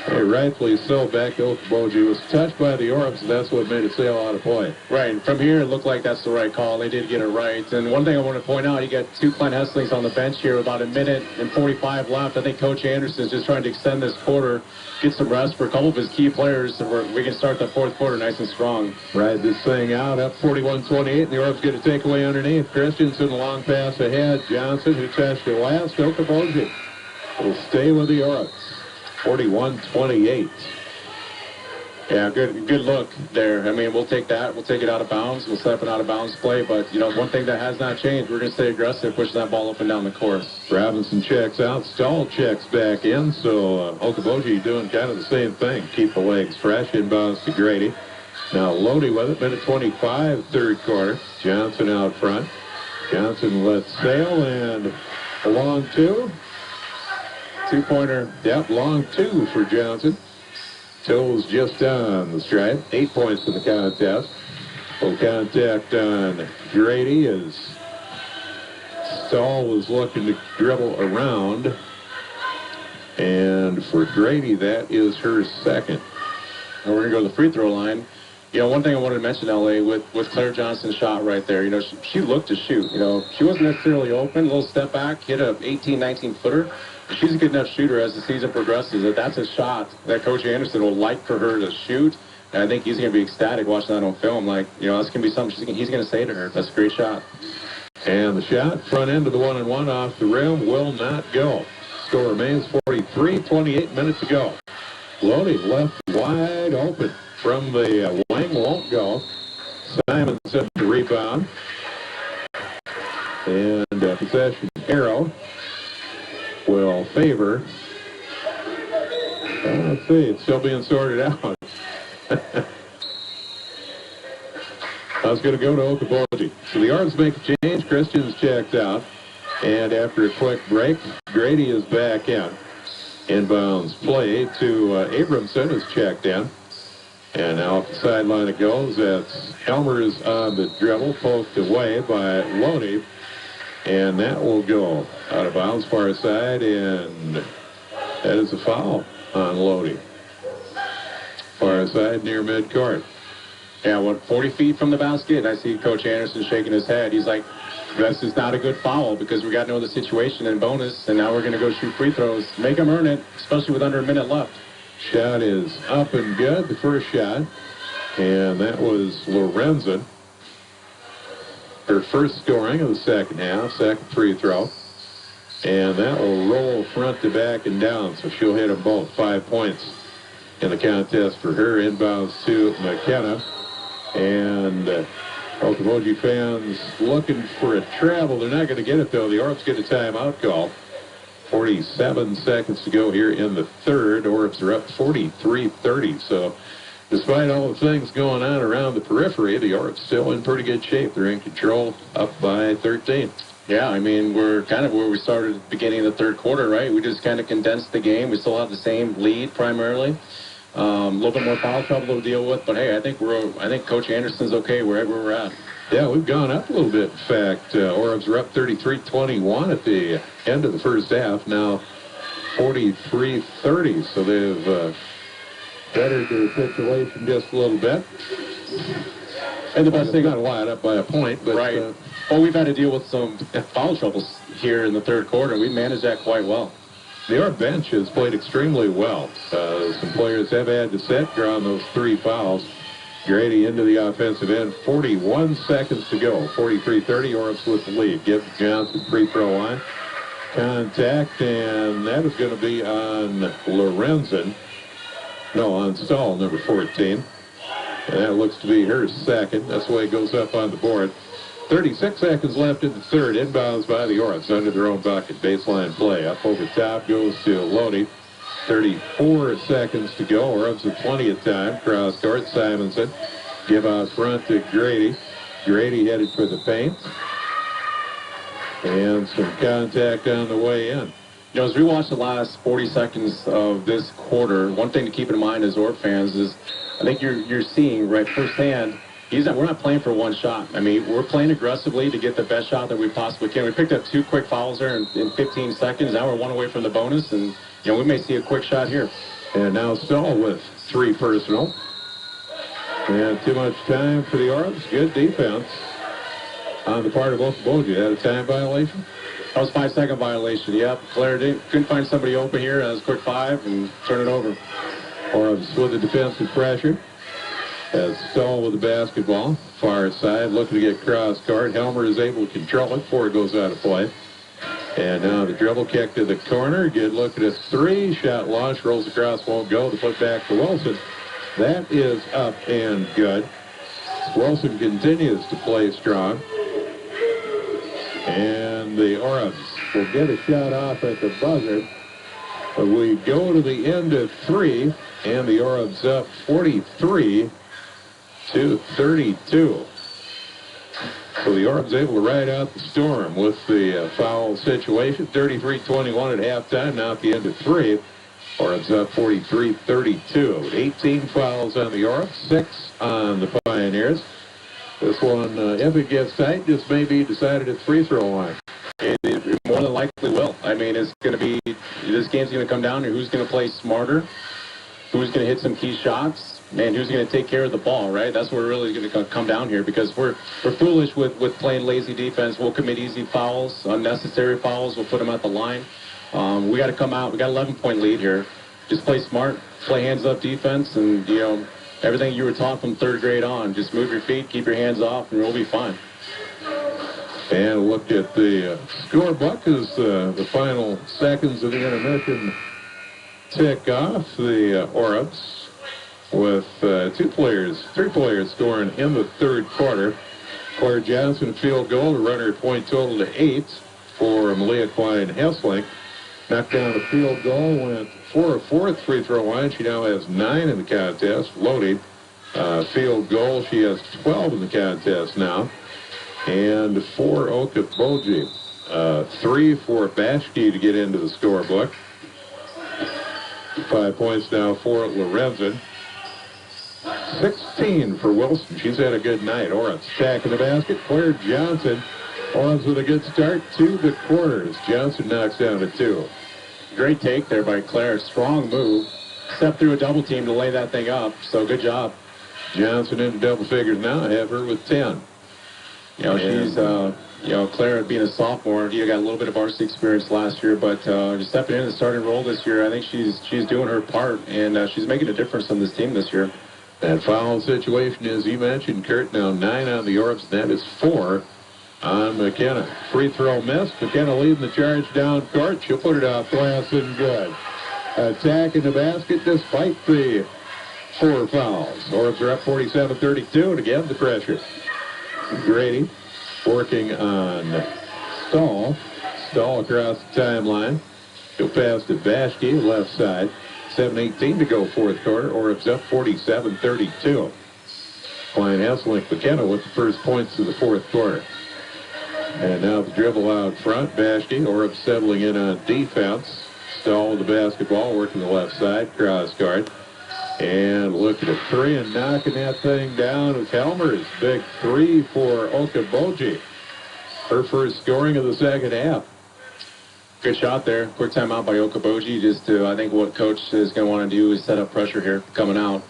rightfully so. Back to Okoboji. Was touched by the Orbs, and that's what made it sail out of play. Right. From here, it looked like that's the right call. They did get it right. And one thing I want to point out, you got 2 Clint Hesslings on the bench here, about a minute and 45 left. I think Coach Anderson's just trying to extend this quarter, get some rest for a couple of his key players, so we can start the fourth quarter nice and strong. Ride this thing out, up 41-28, and the Orbs get a takeaway underneath. Christensen, long pass ahead. Johnson, who touched it last. Okoboji will stay with the Orbs. 41-28. Yeah, good look there. I mean, we'll take that. We'll take it out of bounds. We'll set up an out-of-bounds play. But, one thing that has not changed, we're going to stay aggressive, pushing that ball up and down the court. Robinson checks out. Stahl checks back in. So Okoboji doing kind of the same thing. Keep the legs fresh. Inbounds to Grady. Now Lodi with it. Minute 25, third quarter. Johnson out front. Johnson lets sail, and a long 2. Two-pointer. Yep, long 2 for Johnson. Toes just on the stripe. 8 points in the contest. Full contact on Grady as Stahl was looking to dribble around. And for Grady, that is her second. And we're going to go to the free throw line. One thing I wanted to mention, LA, with Claire Johnson's shot right there, she looked to shoot. She wasn't necessarily open. A little step back, hit a 18, 19-footer. She's a good enough shooter as the season progresses. That's a shot that Coach Anderson will like for her to shoot. And I think he's going to be ecstatic watching that on film. That's going to be something he's going to say to her. That's a great shot. And the shot, front end of the 1-and-1 off the rim, will not go. Score remains 43, minutes to go. Lodi left wide open from the wing, won't go. Simonson to rebound. And possession arrow will favor. Let's see, it's still being sorted out. I was going to go to Okoboji. So the Orbs make a change. Christian's checked out. And after a quick break, Grady is back in. Inbounds play to Abramson is checked in. And now off the sideline it goes. That's Elmer's on the dribble, poked away by Lodi. And that will go out of bounds, far side, and That is a foul on Lodi. Far side near midcourt. Yeah, 40 feet from the basket, I see Coach Anderson shaking his head. He's like, this is not a good foul because we got no other situation in bonus, and now we're going to go shoot free throws. Make them earn it, especially with under a minute left. Shot is up and good, the first shot. And that was Lorenzen. Her first scoring of the second half, second free throw. And that will roll front to back and down, so she'll hit them both. 5 points in the contest for her. Inbounds to McKenna. And Okoboji fans looking for a travel. They're not going to get it, though. The Orbs get a timeout call. 47 seconds to go here in the third. Orbs are up 43-30. So despite all the things going on around the periphery, the Orbs still in pretty good shape. They're in control, up by 13. Yeah, I mean, we're kind of where we started at the beginning of the third quarter, right? We just kind of condensed the game. We still have the same lead primarily. A little bit more foul trouble to deal with, but hey, I think Coach Anderson's okay wherever we're at. Yeah, we've gone up a little bit. In fact, Orbs are up 33-21 at the end of the first half. Now 43-30, so they've bettered their situation just a little bit. And the best thing, not a lot up by a point, but right. Well, we've had to deal with some foul troubles here in the third quarter. We managed that quite well. The Orb bench has played extremely well. Some players have had to sit, drawn those 3 fouls. Grady into the offensive end. 41 seconds to go. 43-30, Orbs with the lead. Gibbs Johnson free throw line. Contact, and that is going to be on Lorenzen. No, on Stahl, number 14. And that looks to be her second. That's the way it goes up on the board. 36 seconds left in the third. Inbounds by the Orbs under their own bucket. Baseline play. Up over top goes to Lodi. 34 seconds to go. Orbs with plenty of time. Cross court. Simonson. Give out front to Grady. Grady headed for the paint. And some contact on the way in. You know, as we watch the last 40 seconds of this quarter, one thing to keep in mind as Orb fans is I think you're seeing right firsthand we're not playing for one shot. I mean, we're playing aggressively to get the best shot that we possibly can. We picked up 2 quick fouls there in 15 seconds. Now we're 1 away from the bonus, and we may see a quick shot here. And now Stahl with 3 personal. And too much time for the Orbs. Good defense on the part of Okoboji. That a time violation? That was 5-second violation. Yep. Claire couldn't find somebody open here. That was a quick 5 and turn it over. Orbs with the defensive pressure. As Stahl with the basketball, far side, looking to get cross court. Helmer is able to control it before it goes out of play. And now the dribble kick to the corner. Good look at a 3. Shot launch, rolls across, won't go. The put back to Wilson. That is up and good. Wilson continues to play strong. And the Orbs will get a shot off at the buzzer. But we go to the end of 3, and the Orbs up 43-32. So the Orbs able to ride out the storm with the foul situation. 33-21 at halftime. Now at the end of 3, Orbs up 43-32. 18 fouls on the Orbs, 6 on the Pioneers. This one, if it gets tight, just may be decided at free throw line. It more than likely will. I mean, it's going to be, this game's going to come down to who's going to play smarter, who's going to hit some key shots, and who's going to take care of the ball, right? That's where we're really going to come down here because we're foolish with playing lazy defense. We'll commit easy fouls, unnecessary fouls. We'll put them at the line. We got to come out. We got an 11-point lead here. Just play smart, play hands-up defense, and, everything you were taught from 3rd grade on. Just move your feet, keep your hands off, and we'll be fine. And look at the scorebook as the final seconds of the intermission tick off. The Orbs with 3 players scoring in the third quarter. Claire Johnson field goal to run her point total to 8 for Malia Klein-Hessling. Knocked down the field goal, went for a 4th free throw line. She now has 9 in the contest. Loaded field goal. She has 12 in the contest now. And for Okoboji, 3 for Bashke to get into the scorebook. 5 points now for Lorenzen. 16 for Wilson. She's had a good night. Orbs stacking the basket. Claire Johnson. Orbs with a good start to the quarters. Johnson knocks down a 2. Great take there by Claire. Strong move. Step through a double team to lay that thing up. So good job. Johnson into double figures now. I have her with 10. You know, she's, Claire being a sophomore, got a little bit of varsity experience last year, but just stepping into the starting role this year, I think she's doing her part, and she's making a difference on this team this year. That foul situation, as you mentioned, Kurt, now 9 on the Orbs. That is 4 on McKenna. Free throw missed. McKenna leading the charge down court. She'll put it off glass and good. Attack in the basket despite the 4 fouls. Orbs are up 47-32, and again the pressure. Grady working on Stahl. Stahl across the timeline. He'll pass to Bashke, left side. 7:18 to go fourth quarter. Orbs up 47-32. Klein Esselink McKenna with the first points of the fourth quarter. And now the dribble out front. Bashke, Orbs settling in on defense. Stahl with the basketball, working the left side, cross guard. And look at a 3 and knocking that thing down is Helmer's. Big 3 for Okoboji. Her first scoring of the second half. Good shot there. Quick timeout by Okoboji. Just I think what coach is going to want to do is set up pressure here coming out.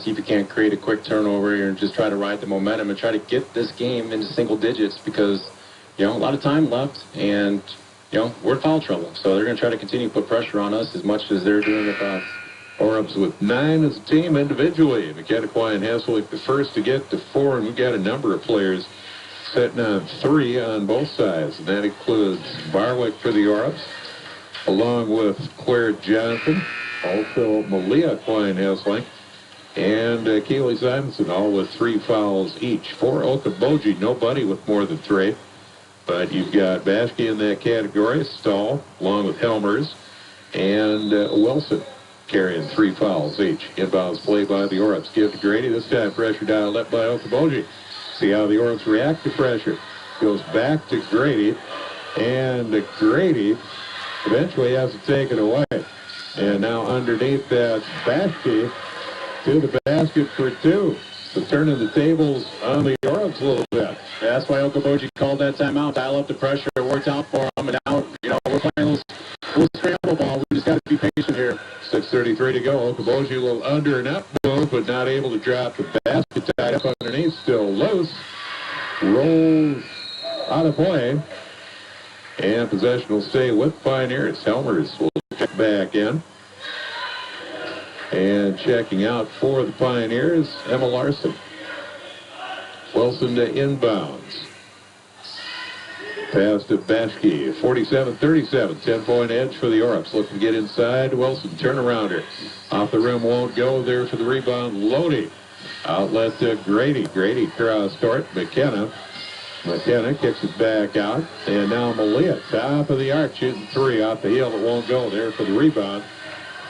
See if you can't create a quick turnover here and just try to ride the momentum and try to get this game into single digits because, a lot of time left and, we're in foul trouble. So they're going to try to continue to put pressure on us as much as they're doing with us. Orbs with 9 as a team individually. McKenna and Hesselwick the first to get to 4, and we've got a number of players setting on 3 on both sides. And that includes Barwick for the Orbs, along with Claire Johnson, also Malia Klein-Hesselink, and Keely Simonson, all with 3 fouls each. For Okoboji, nobody with more than 3. But you've got Bashke in that category, Stahl, along with Helmers, and Wilson carrying 3 fouls each. Inbounds play by the Orbs. Give to Grady. This time pressure dialed up by Okoboji. See how the Orbs react to pressure. Goes back to Grady. And Grady eventually has to take it away. And now underneath that Bashke to the basket for 2. So turning the tables on the Orbs a little bit. Yeah, that's why Okoboji called that timeout. Dial up the pressure. It worked out for them. And now, we're playing those scramble ball. We just got to be patient here. 6:33 to go. Okoboji a little under and up move, but not able to drop the basket. Tied up underneath, still loose. Rolls out of play. And possession will stay with Pioneers. Helmers will check back in. And checking out for the Pioneers, Emma Larson. Wilson to inbounds. Pass to Bashke, 47-37, 10-point edge for the Orbs. Looking to get inside. Wilson, turnarounder. Off the rim, won't go there for the rebound. Lodi. Outlet to Grady. Grady cross court. McKenna kicks it back out. And now Malia, top of the arc, shooting 3 off the heel. It won't go there for the rebound.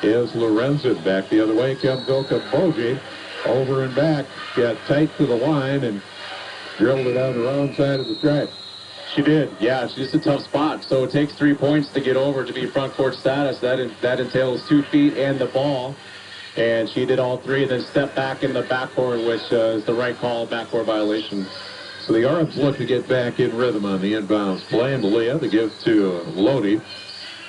Is Lorenzen. Back the other way comes Okoboji. Over and back. Got tight to the line and drilled it on the wrong side of the stripe. She did. Yeah, it's just a tough spot. So it takes 3 points to get over to be front court status. That entails 2 feet and the ball. And she did all 3 and then stepped back in the backcourt, which is the right call, backcourt violation. So the Orbs look to get back in rhythm on the inbounds play. And Malia, the give to Lodi.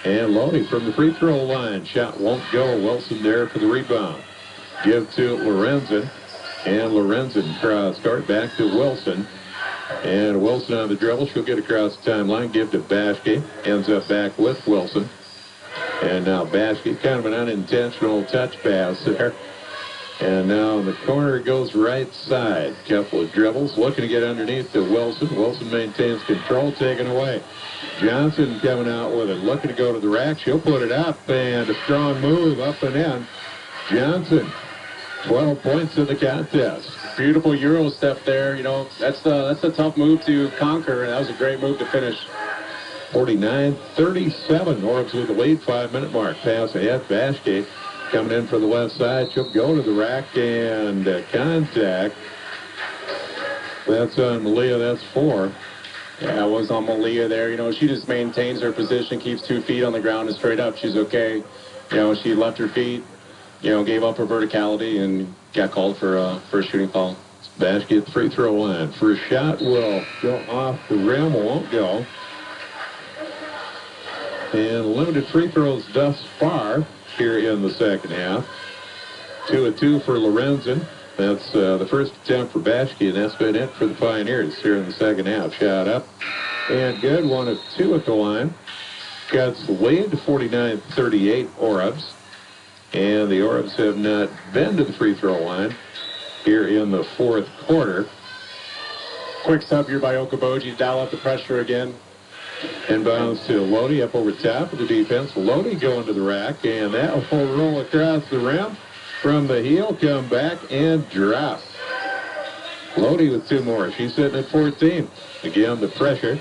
And Lodi from the free throw line. Shot won't go. Wilson there for the rebound. Give to Lorenzen. And Lorenzen cross court back to Wilson. And Wilson on the dribble. She'll get across the timeline. Give to Bashke. Ends up back with Wilson. And now Bashke, kind of an unintentional touch pass there. And now in the corner it goes right side. Couple of dribbles. Looking to get underneath to Wilson. Wilson maintains control. Taken away. Johnson coming out with it. Looking to go to the rack. She'll put it up. And a strong move up and in. Johnson, 12 points in the contest. Beautiful Euro step there. That's a tough move to conquer, and that was a great move to finish. 49-37. Orbs with the lead, 5-minute mark. Pass ahead. Bashke coming in for the left side. She'll go to the rack and contact. That's on Malia. That's 4. Yeah, it was on Malia there. She just maintains her position, keeps 2 feet on the ground and straight up. She's okay. She left her feet, gave up her verticality and got called for a shooting foul. Bashke at the free throw line. First shot will go off the rim. Won't go. And limited free throws thus far here in the second half. 2 of 2 for Lorenzen. That's the first attempt for Bashke, and that's been it for the Pioneers here in the second half. Shot up and good. 1 of 2 at the line. Cuts the lead to 49-38 Orbs. And the Orbs have not been to the free throw line here in the fourth quarter. Quick sub here by Okoboji. Dial up the pressure again. Inbounds to Lodi up over top of the defense. Lodi going to the rack, and that will roll across the rim from the heel, come back and drop. Lodi with 2 more. She's sitting at 14. Again, the pressure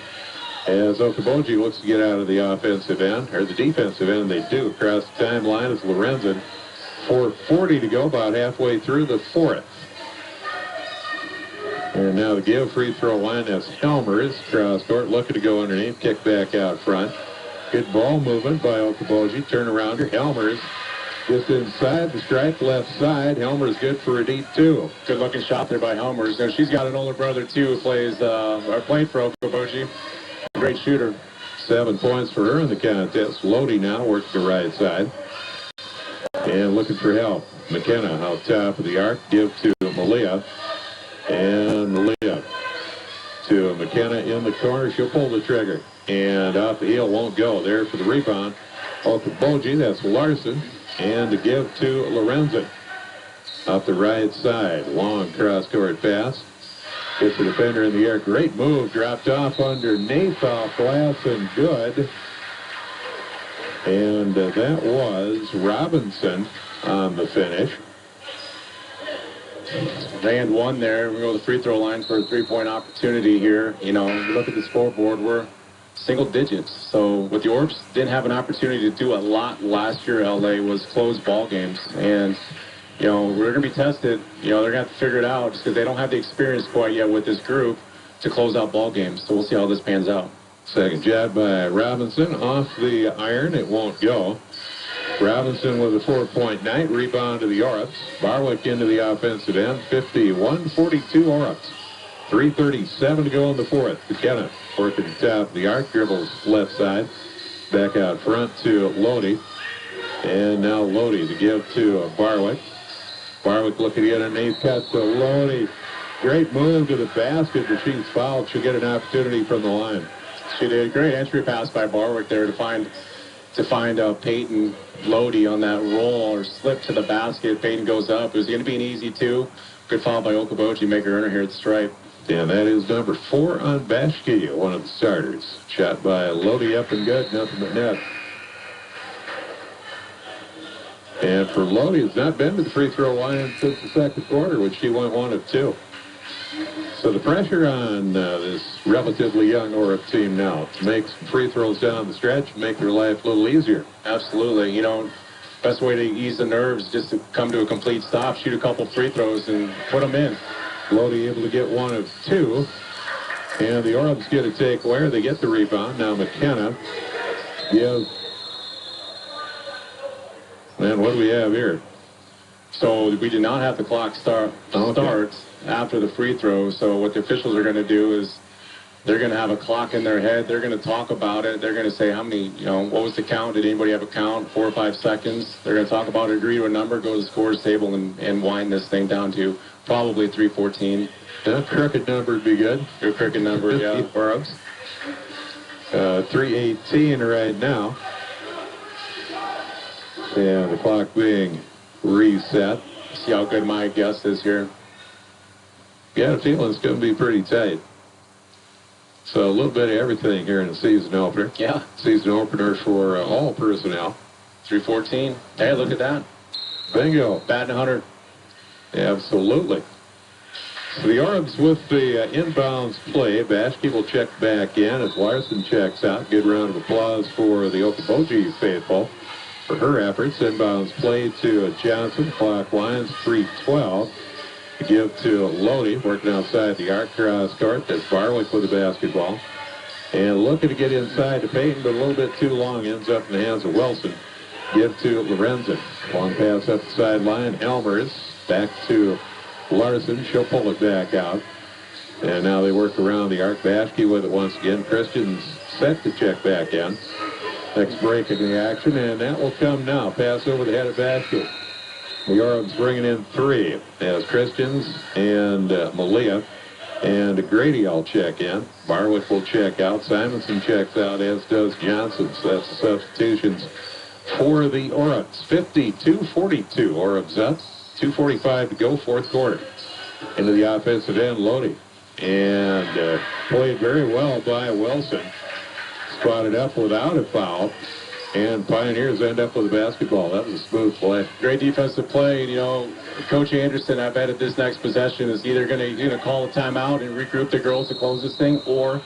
as Okoboji looks to get out of the offensive end, or the defensive end. They do across the timeline as Lorenzen. 4:40 to go, about halfway through the fourth. And now the give free throw line, that's Helmers. Cross court, looking to go underneath, kick back out front. Good ball movement by Okoboji. Turnarounder, Helmers just inside the stripe, left side. Helmers good for a deep 2. Good looking shot there by Helmers. And she's got an older brother too who played for Okoboji. Great shooter. 7 points for her in the contest. Lodi now works the right side. And looking for help. McKenna out top of the arc. Give to Malia. And Malia to McKenna in the corner. She'll pull the trigger. And off the heel, won't go. There for the rebound. Okoboji, that's Larson. And the give to Lorenzen. Off the right side. Long cross-court pass. Gets the defender in the air. Great move. Dropped off underneath, off glass, and good. And that was Robinson on the finish. And 1 there. We go to the free throw line for a 3-point opportunity here. You know, you look at the scoreboard, we're single digits. So what the Orbs didn't have an opportunity to do a lot last year, LA, was close ball games. And, you know, we're going to be tested. You know, they're going to have to figure it out just because they don't have the experience quite yet with this group to close out ball games. So we'll see how this pans out. Second jab by Robinson. Off the iron, it won't go. Robinson with a 4-point night. Rebound to the Orbs. Barwick into the offensive end. 51-42 Orbs. 3:37 to go in the fourth. McKenna working the top of the arc. Dribbles left side. Back out front to Lodi. And now Lodi to give to Barwick. Barwick looking to get underneath. Cut to Lodi. Great move to the basket, but she's fouled. She'll get an opportunity from the line. She did a great entry pass by Barwick there to find Peyton Lodi on that roll or slip to the basket. Peyton goes up. It was going to be an easy 2. Good foul by Okoboji. Make her earner here at the stripe. And that is number 4 on Bashke, one of the starters. Shot by Lodi up and good. Nothing but net. And for Lodi, it's not been to the free throw line since the second quarter, which she went 1 of 2. So the pressure on this relatively young Orb team now to make some free throws down the stretch, make their life a little easier. Absolutely. You know, best way to ease the nerves is just to come to a complete stop, shoot a couple free throws, and put them in. Lodi able to get 1 of 2. And the Orbs get a takeaway. They get the rebound. Now McKenna gives. And what do we have here? So we did not have the clock start after the free throw. So what the officials are going to do is they're going to have a clock in their head. They're going to talk about it. They're going to say how many, you know, what was the count? Did anybody have a count? 4 or 5 seconds. They're going to talk about it, agree to a number, go to the scores table, and wind this thing down to probably 3:14. That crooked number would be good. Your crooked number, yeah. Orbs. 3:18 right now. And the clock being reset. See how good my guess is here. Got a feeling it's going to be pretty tight. So a little bit of everything here in the season opener. Yeah. Season opener for all personnel. 3:14. Hey, look at that. Bingo. Batting 100. Absolutely. So the Orbs with the inbounds play. Bashke will check back in as Larson checks out. Good round of applause for the Okoboji faithful for her efforts. Inbounds play to Johnson. Clock lines 3:12. To give to Lodi, working outside the arc cross court. That's Barwick with the basketball. And looking to get inside to Peyton, but a little bit too long. Ends up in the hands of Wilson. Give to Lorenzen. Long pass up the sideline. Elmers back to Larson. She'll pull it back out. And now they work around the arc. Bashke with it once again. Christian's set to check back in. Next break in the action, and that will come now. Pass over the head of basket. The Orbs bringing in 3 as Christians and Malia and Grady all check in. Barwick will check out. Simonson checks out, as does Johnson. So that's the substitutions for the Orbs. 52-42. Orbs up. 2:45 to go, fourth quarter. Into the offensive end, Lodi. And played very well by Wilson. Spotted up without a foul. And Pioneers end up with a basketball. That was a smooth play. Great defensive play. You know, Coach Anderson, I bet at this next possession is either going to call a timeout and regroup the girls to close this thing, or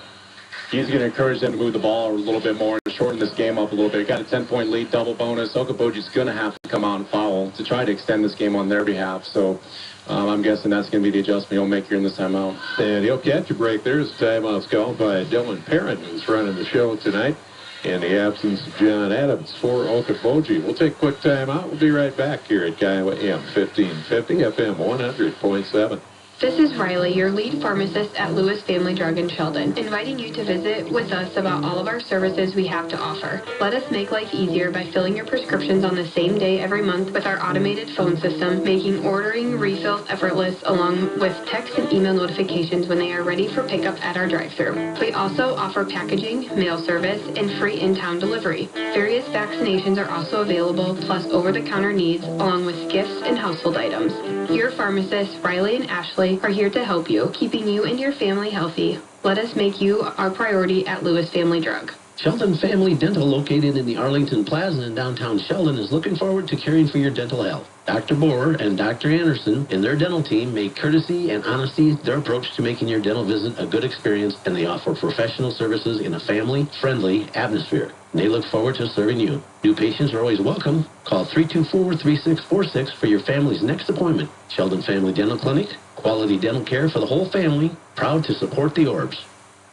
he's going to encourage them to move the ball a little bit more and shorten this game up a little bit. Got a 10-point lead, double bonus. Okoboji's going to have to come out and foul to try to extend this game on their behalf. So I'm guessing that's going to be the adjustment he'll make here in this timeout. And he'll catch a break. There's a timeout called by Dylan Perrin, who's running the show tonight. In the absence of John Adams for Okoboji. We'll take a quick time out. We'll be right back here at Kiowa AM 1550 FM 100.7. This is Riley, your lead pharmacist at Lewis Family Drug in Sheldon, inviting you to visit with us about all of our services we have to offer. Let us make life easier by filling your prescriptions on the same day every month with our automated phone system, making ordering refills effortless, along with text and email notifications when they are ready for pickup at our drive-thru. We also offer packaging, mail service, and free in-town delivery. Various vaccinations are also available, plus over-the-counter needs, along with gifts and household items. Your pharmacists, Riley and Ashley, are here to help you, keeping you and your family healthy. Let us make you our priority at Lewis Family Drug. Sheldon Family Dental, located in the Arlington Plaza in downtown Sheldon, is looking forward to caring for your dental health. Dr. Boer and Dr. Anderson and their dental team make courtesy and honesty their approach to making your dental visit a good experience, and they offer professional services in a family-friendly atmosphere. They look forward to serving you. New patients are always welcome. Call 324-3646 for your family's next appointment. Sheldon Family Dental Clinic, quality dental care for the whole family, proud to support the Orbs.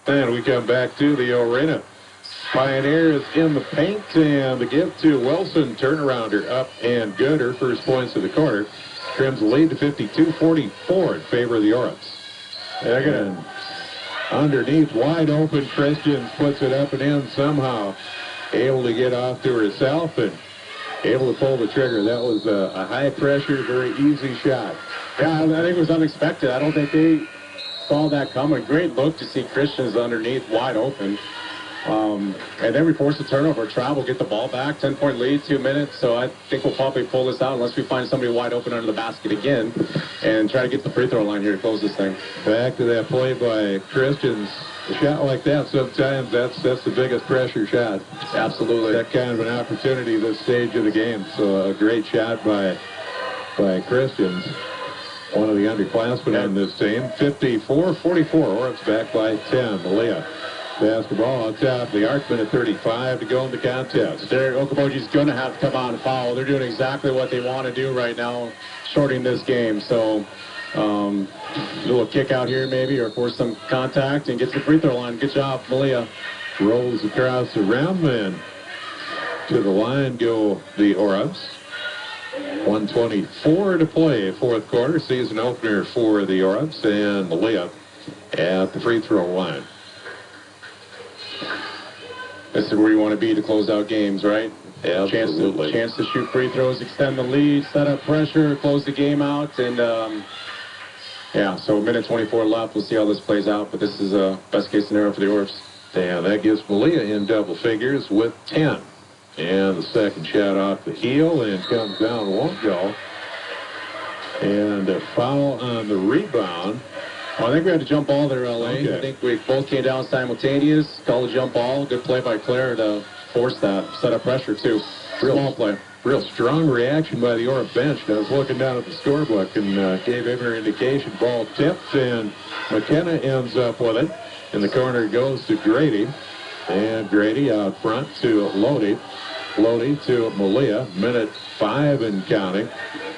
And we come back to the arena. Pioneers in the paint, and the give to Wilson, turnarounder up and good. Her first points of the quarter. Trims the lead to 52-44 in favor of the Orbs. They're going to underneath, wide open. Christians puts it up and in somehow. Able to get off to herself and able to pull the trigger. That was a high pressure, very easy shot. Yeah, I think it was unexpected. I don't think they saw that coming. Great look to see Christians underneath, wide open. And then we force a turnover, travel, get the ball back, 10-point lead, 2 minutes. So I think we'll probably pull this out unless we find somebody wide open under the basket again and try to get the free throw line here to close this thing. Back to that play by Christians. A shot like that, sometimes that's the biggest pressure shot. Absolutely. That kind of an opportunity this stage of the game. So a great shot by Christians. One of the underclassmen on this team. 54-44. Orbs back by 10. Malia. Basketball on top of the arc, minute 35 to go in the contest. Okoboji's going to have to come out and foul. They're doing exactly what they want to do right now, shorting this game. So a little kick out here maybe, or force some contact and get to the free throw line. Good job, Malia. Rolls across the round, man. To the line go the Orbs. 1:24 to play, fourth quarter. Season opener for the Orbs, and Malia at the free throw line. This is where you want to be to close out games, right? Absolutely. Chance to shoot free throws, extend the lead, set up pressure, close the game out, and so a minute 24 left. We'll see how this plays out, but this is a best case scenario for the Orbs. Yeah, that gives Malia in double figures with 10. And the second shot off the heel and comes down, won't go. And a foul on the rebound. Well, I think we had a jump ball there, LA. Okay. I think we both came down simultaneous, called a jump ball. Good play by Claire to force that, set up pressure too. Small play. Real strong reaction by the Orb bench. I was looking down at the scorebook and gave him her indication. Ball tipped, and McKenna ends up with it. In the corner goes to Grady. And Grady out front to Lodi. Lodi to Malia. Minute 5 and counting.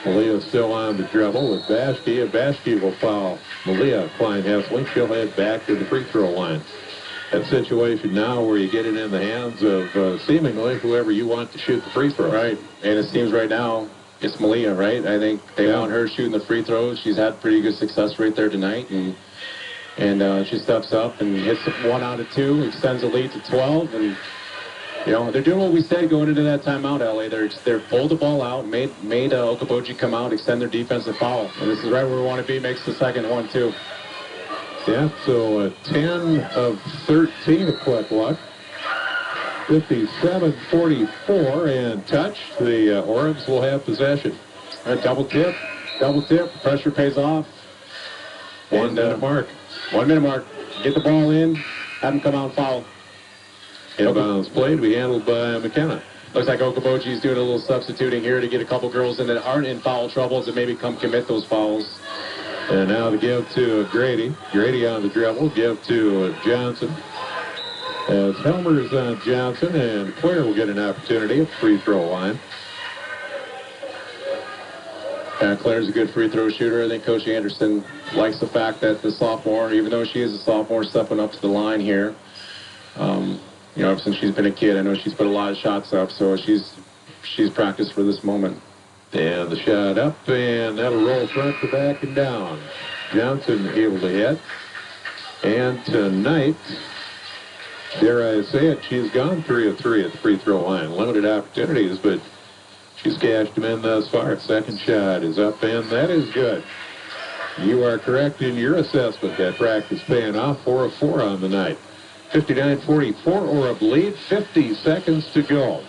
Malia still on the dribble with Bashke. And Bashke will foul Malia Klein-Hessling. She'll head back to the free throw line. That situation now where you get it in the hands of seemingly whoever you want to shoot the free throw. Right. And it seems right now it's Malia, right? I think they want her shooting the free throws. She's had pretty good success rate there tonight. And she steps up and hits 1 out of 2, extends the lead to 12, and You know, they're doing what we said going into that timeout, LA. They're pulled the ball out, made Okoboji come out, extend their defensive foul. And this is right where we want to be, makes the second one, too. Yeah, so 10 of 13 of quick luck. 57-44 and touch. The Orbs will have possession. Double tip, pressure pays off. 1 minute mark. 1 minute mark. Get the ball in, have them come out and foul. Inbounds play to be handled by McKenna. Looks like Okoboji's doing a little substituting here to get a couple girls in that aren't in foul trouble to maybe come commit those fouls. And now to give to Grady. Grady on the dribble. Give to Johnson. As Helmer's on Johnson, and Claire will get an opportunity at the free throw line. Claire's a good free throw shooter. I think Coach Anderson likes the fact that the sophomore, even though she is a sophomore, stepping up to the line here. You know, ever since she's been a kid, I know she's put a lot of shots up, so she's practiced for this moment. And the shot up, and that'll roll front to back and down. Johnson able to hit. And tonight, dare I say it, she's gone 3 of 3 at the free throw line. Limited opportunities, but she's cashed them in thus far. Second shot is up, and that is good. You are correct in your assessment. That practice paying off. 4 of 4 on the night. 59-44, Orb lead. 50 seconds to go.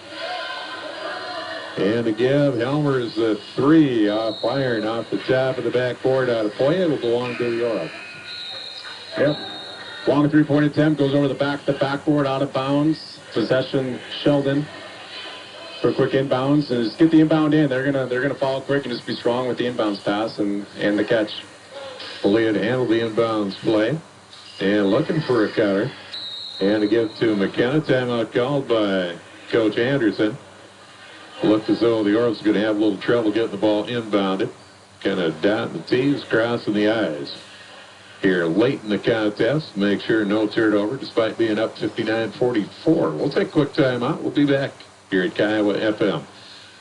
And to give Helmer's a 3 off iron off the top of the backboard out of play. It'll belong to the Orb. Yep. Long three-point attempt goes over the backboard out of bounds. Possession, Sheldon. For a quick inbounds, and just get the inbound in. They're gonna follow quick and just be strong with the inbounds pass and the catch. Leah to handle the inbounds play, and looking for a cutter, and to give to McKenna. Timeout called by Coach Anderson. Looked as though the Orbs are going to have a little trouble getting the ball inbounded. Kind of dotting the T's, crossing the I's. Here late in the contest, make sure no turnover despite being up 59-44. We'll take a quick timeout. We'll be back here at Kiowa FM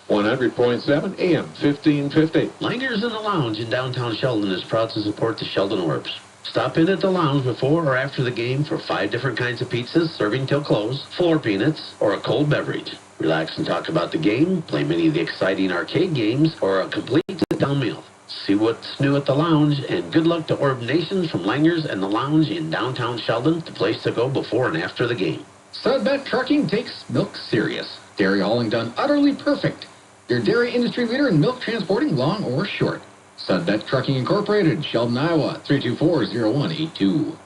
100.7 AM 1550. Langers in the Lounge in downtown Sheldon is proud to support the Sheldon Orbs. Stop in at the lounge before or after the game for 5 different kinds of pizzas serving till close, floor peanuts, or a cold beverage. Relax and talk about the game, play many of the exciting arcade games, or a complete sit-down meal. See what's new at the lounge, and good luck to Orb Nations from Langers and the Lounge in downtown Sheldon, the place to go before and after the game. Sudbet Trucking takes milk serious. Dairy hauling done utterly perfect. Your dairy industry leader in milk transporting, long or short. Sudbet Trucking Incorporated, Sheldon, Iowa, 324-0182.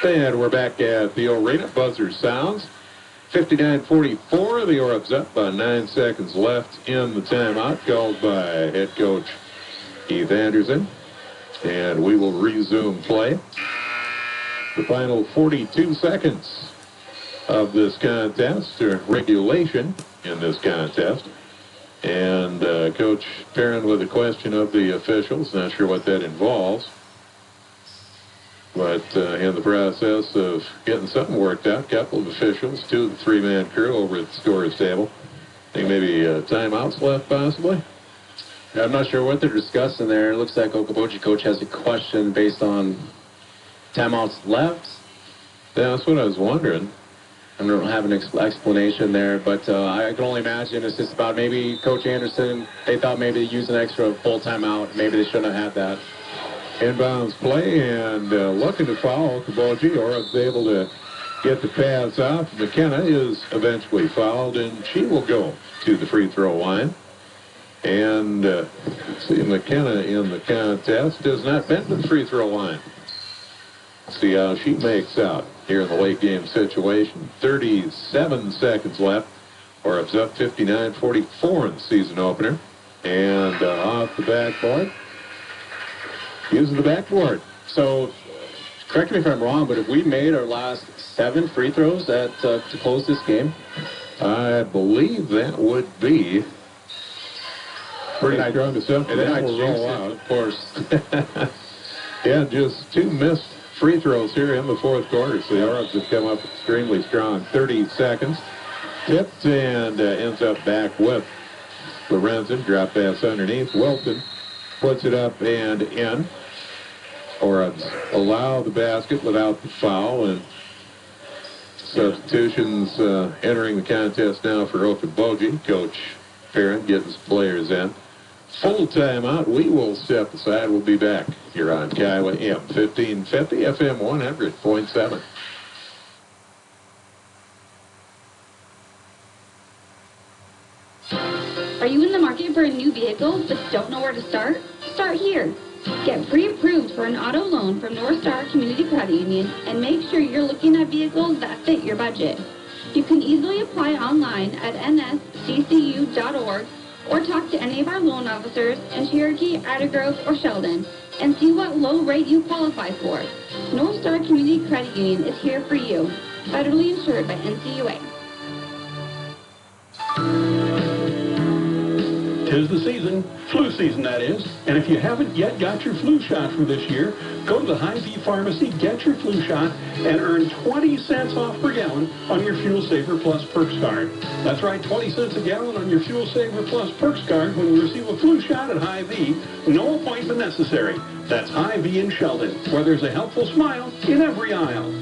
And we're back at the arena. Buzzer sounds. 59-44. The Orbs up by 9 seconds left in the timeout called by head coach Keith Anderson. And we will resume play. The final 42 seconds of this contest, or regulation in this contest. And Coach Perrin with a question of the officials. Not sure what that involves. But in the process of getting something worked out, a couple of officials, 2 of the 3-man crew over at the scorer's table. I think maybe timeouts left, possibly. Yeah, I'm not sure what they're discussing there. It looks like Okoboji coach has a question based on timeouts left. Yeah, that's what I was wondering. I don't have an explanation there, but I can only imagine it's just about maybe Coach Anderson, they thought maybe they used an extra full timeout. Maybe they shouldn't have had that. Inbounds play, and looking to foul Okoboji, or is able to get the pass off. McKenna is eventually fouled, and she will go to the free throw line. And see, McKenna in the contest has not been to the free throw line. See how she makes out here in the late game situation. 37 seconds left. Orbs up 59-44 in the season opener. And off the backboard. Using the backboard. So, correct me if I'm wrong, but if we made our last 7 free throws to close this game? I believe that would be pretty strong assumption. That will roll out. Of course. Yeah, just 2 missed free throws here in the fourth quarter. So the Orbs have come up extremely strong. 30 seconds. Tipped and ends up back with Lorenzen. Drop pass underneath. Wilson puts it up and in. Orbs allow the basket without the foul, and Substitutions entering the contest now for Okoboji. Coach Parent getting his players in. Full timeout. We will step aside. We'll be back here on Kiowa M 1550 FM 100.7. Are you in the market for a new vehicle but don't know where to start? Start here. Get pre-approved for an auto loan from North Star Community Credit Union and make sure you're looking at vehicles that fit your budget. You can easily apply online at nsccu.org or talk to any of our loan officers in Cherokee, Ida Grove, or Sheldon and see what low rate you qualify for. North Star Community Credit Union is here for you. Federally insured by NCUA. 'Tis the season, flu season that is, and if you haven't yet got your flu shot for this year, go to the Hy-Vee Pharmacy, get your flu shot, and earn 20 cents off per gallon on your Fuel Saver Plus Perks card. That's right, 20 cents a gallon on your Fuel Saver Plus Perks card when you receive a flu shot at Hy-Vee. No appointment necessary. That's Hy-Vee in Sheldon, where there's a helpful smile in every aisle.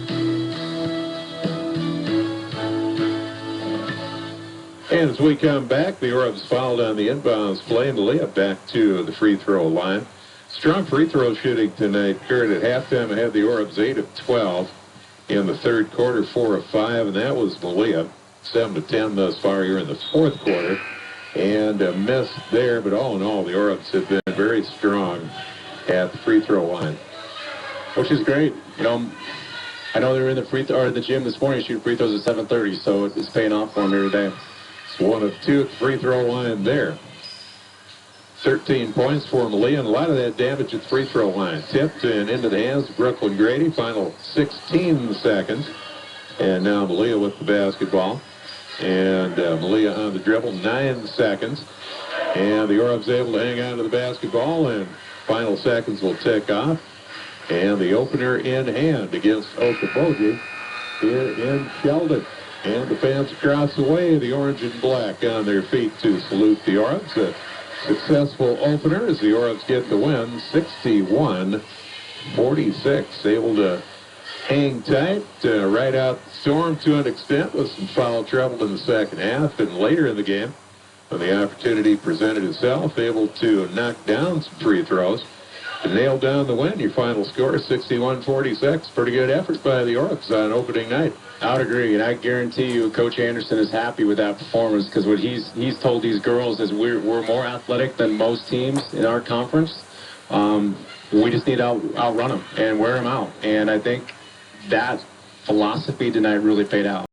And as we come back, the Orbs fouled on the inbounds play, and Leah back to the free throw line. Strong free throw shooting tonight. Current at halftime ahead the Orbs 8 of 12. In the third quarter, 4 of 5, and that was Malia. 7 of 10 thus far here in the fourth quarter. And a miss there, but all in all, the Orbs have been very strong at the free throw line. Which is great. You know, I know they were in the gym this morning shooting free throws at 7:30, so it's paying off for them here today. 1 of 2 at the free throw line there. 13 points for Malia, and a lot of that damage at the free throw line. Tipped and into the hands of Brooklyn Grady. Final 16 seconds. And now Malia with the basketball. And Malia on the dribble, 9 seconds. And the Orbs able to hang on to the basketball, and final seconds will tick off. And the opener in hand against Okoboji here in Sheldon. And the fans across the way, the orange and black on their feet to salute the Orbs. A successful opener as the Orbs get the win, 61-46. Able to hang tight, ride out the storm to an extent with some foul trouble in the second half. And later in the game, when the opportunity presented itself, able to knock down some free throws to nail down the win. Your final score is 61-46. Pretty good effort by the Orbs on opening night. I would agree, and I guarantee you Coach Anderson is happy with that performance, because what he's told these girls is we're more athletic than most teams in our conference. We just need to outrun them and wear them out. And I think that philosophy tonight really paid out.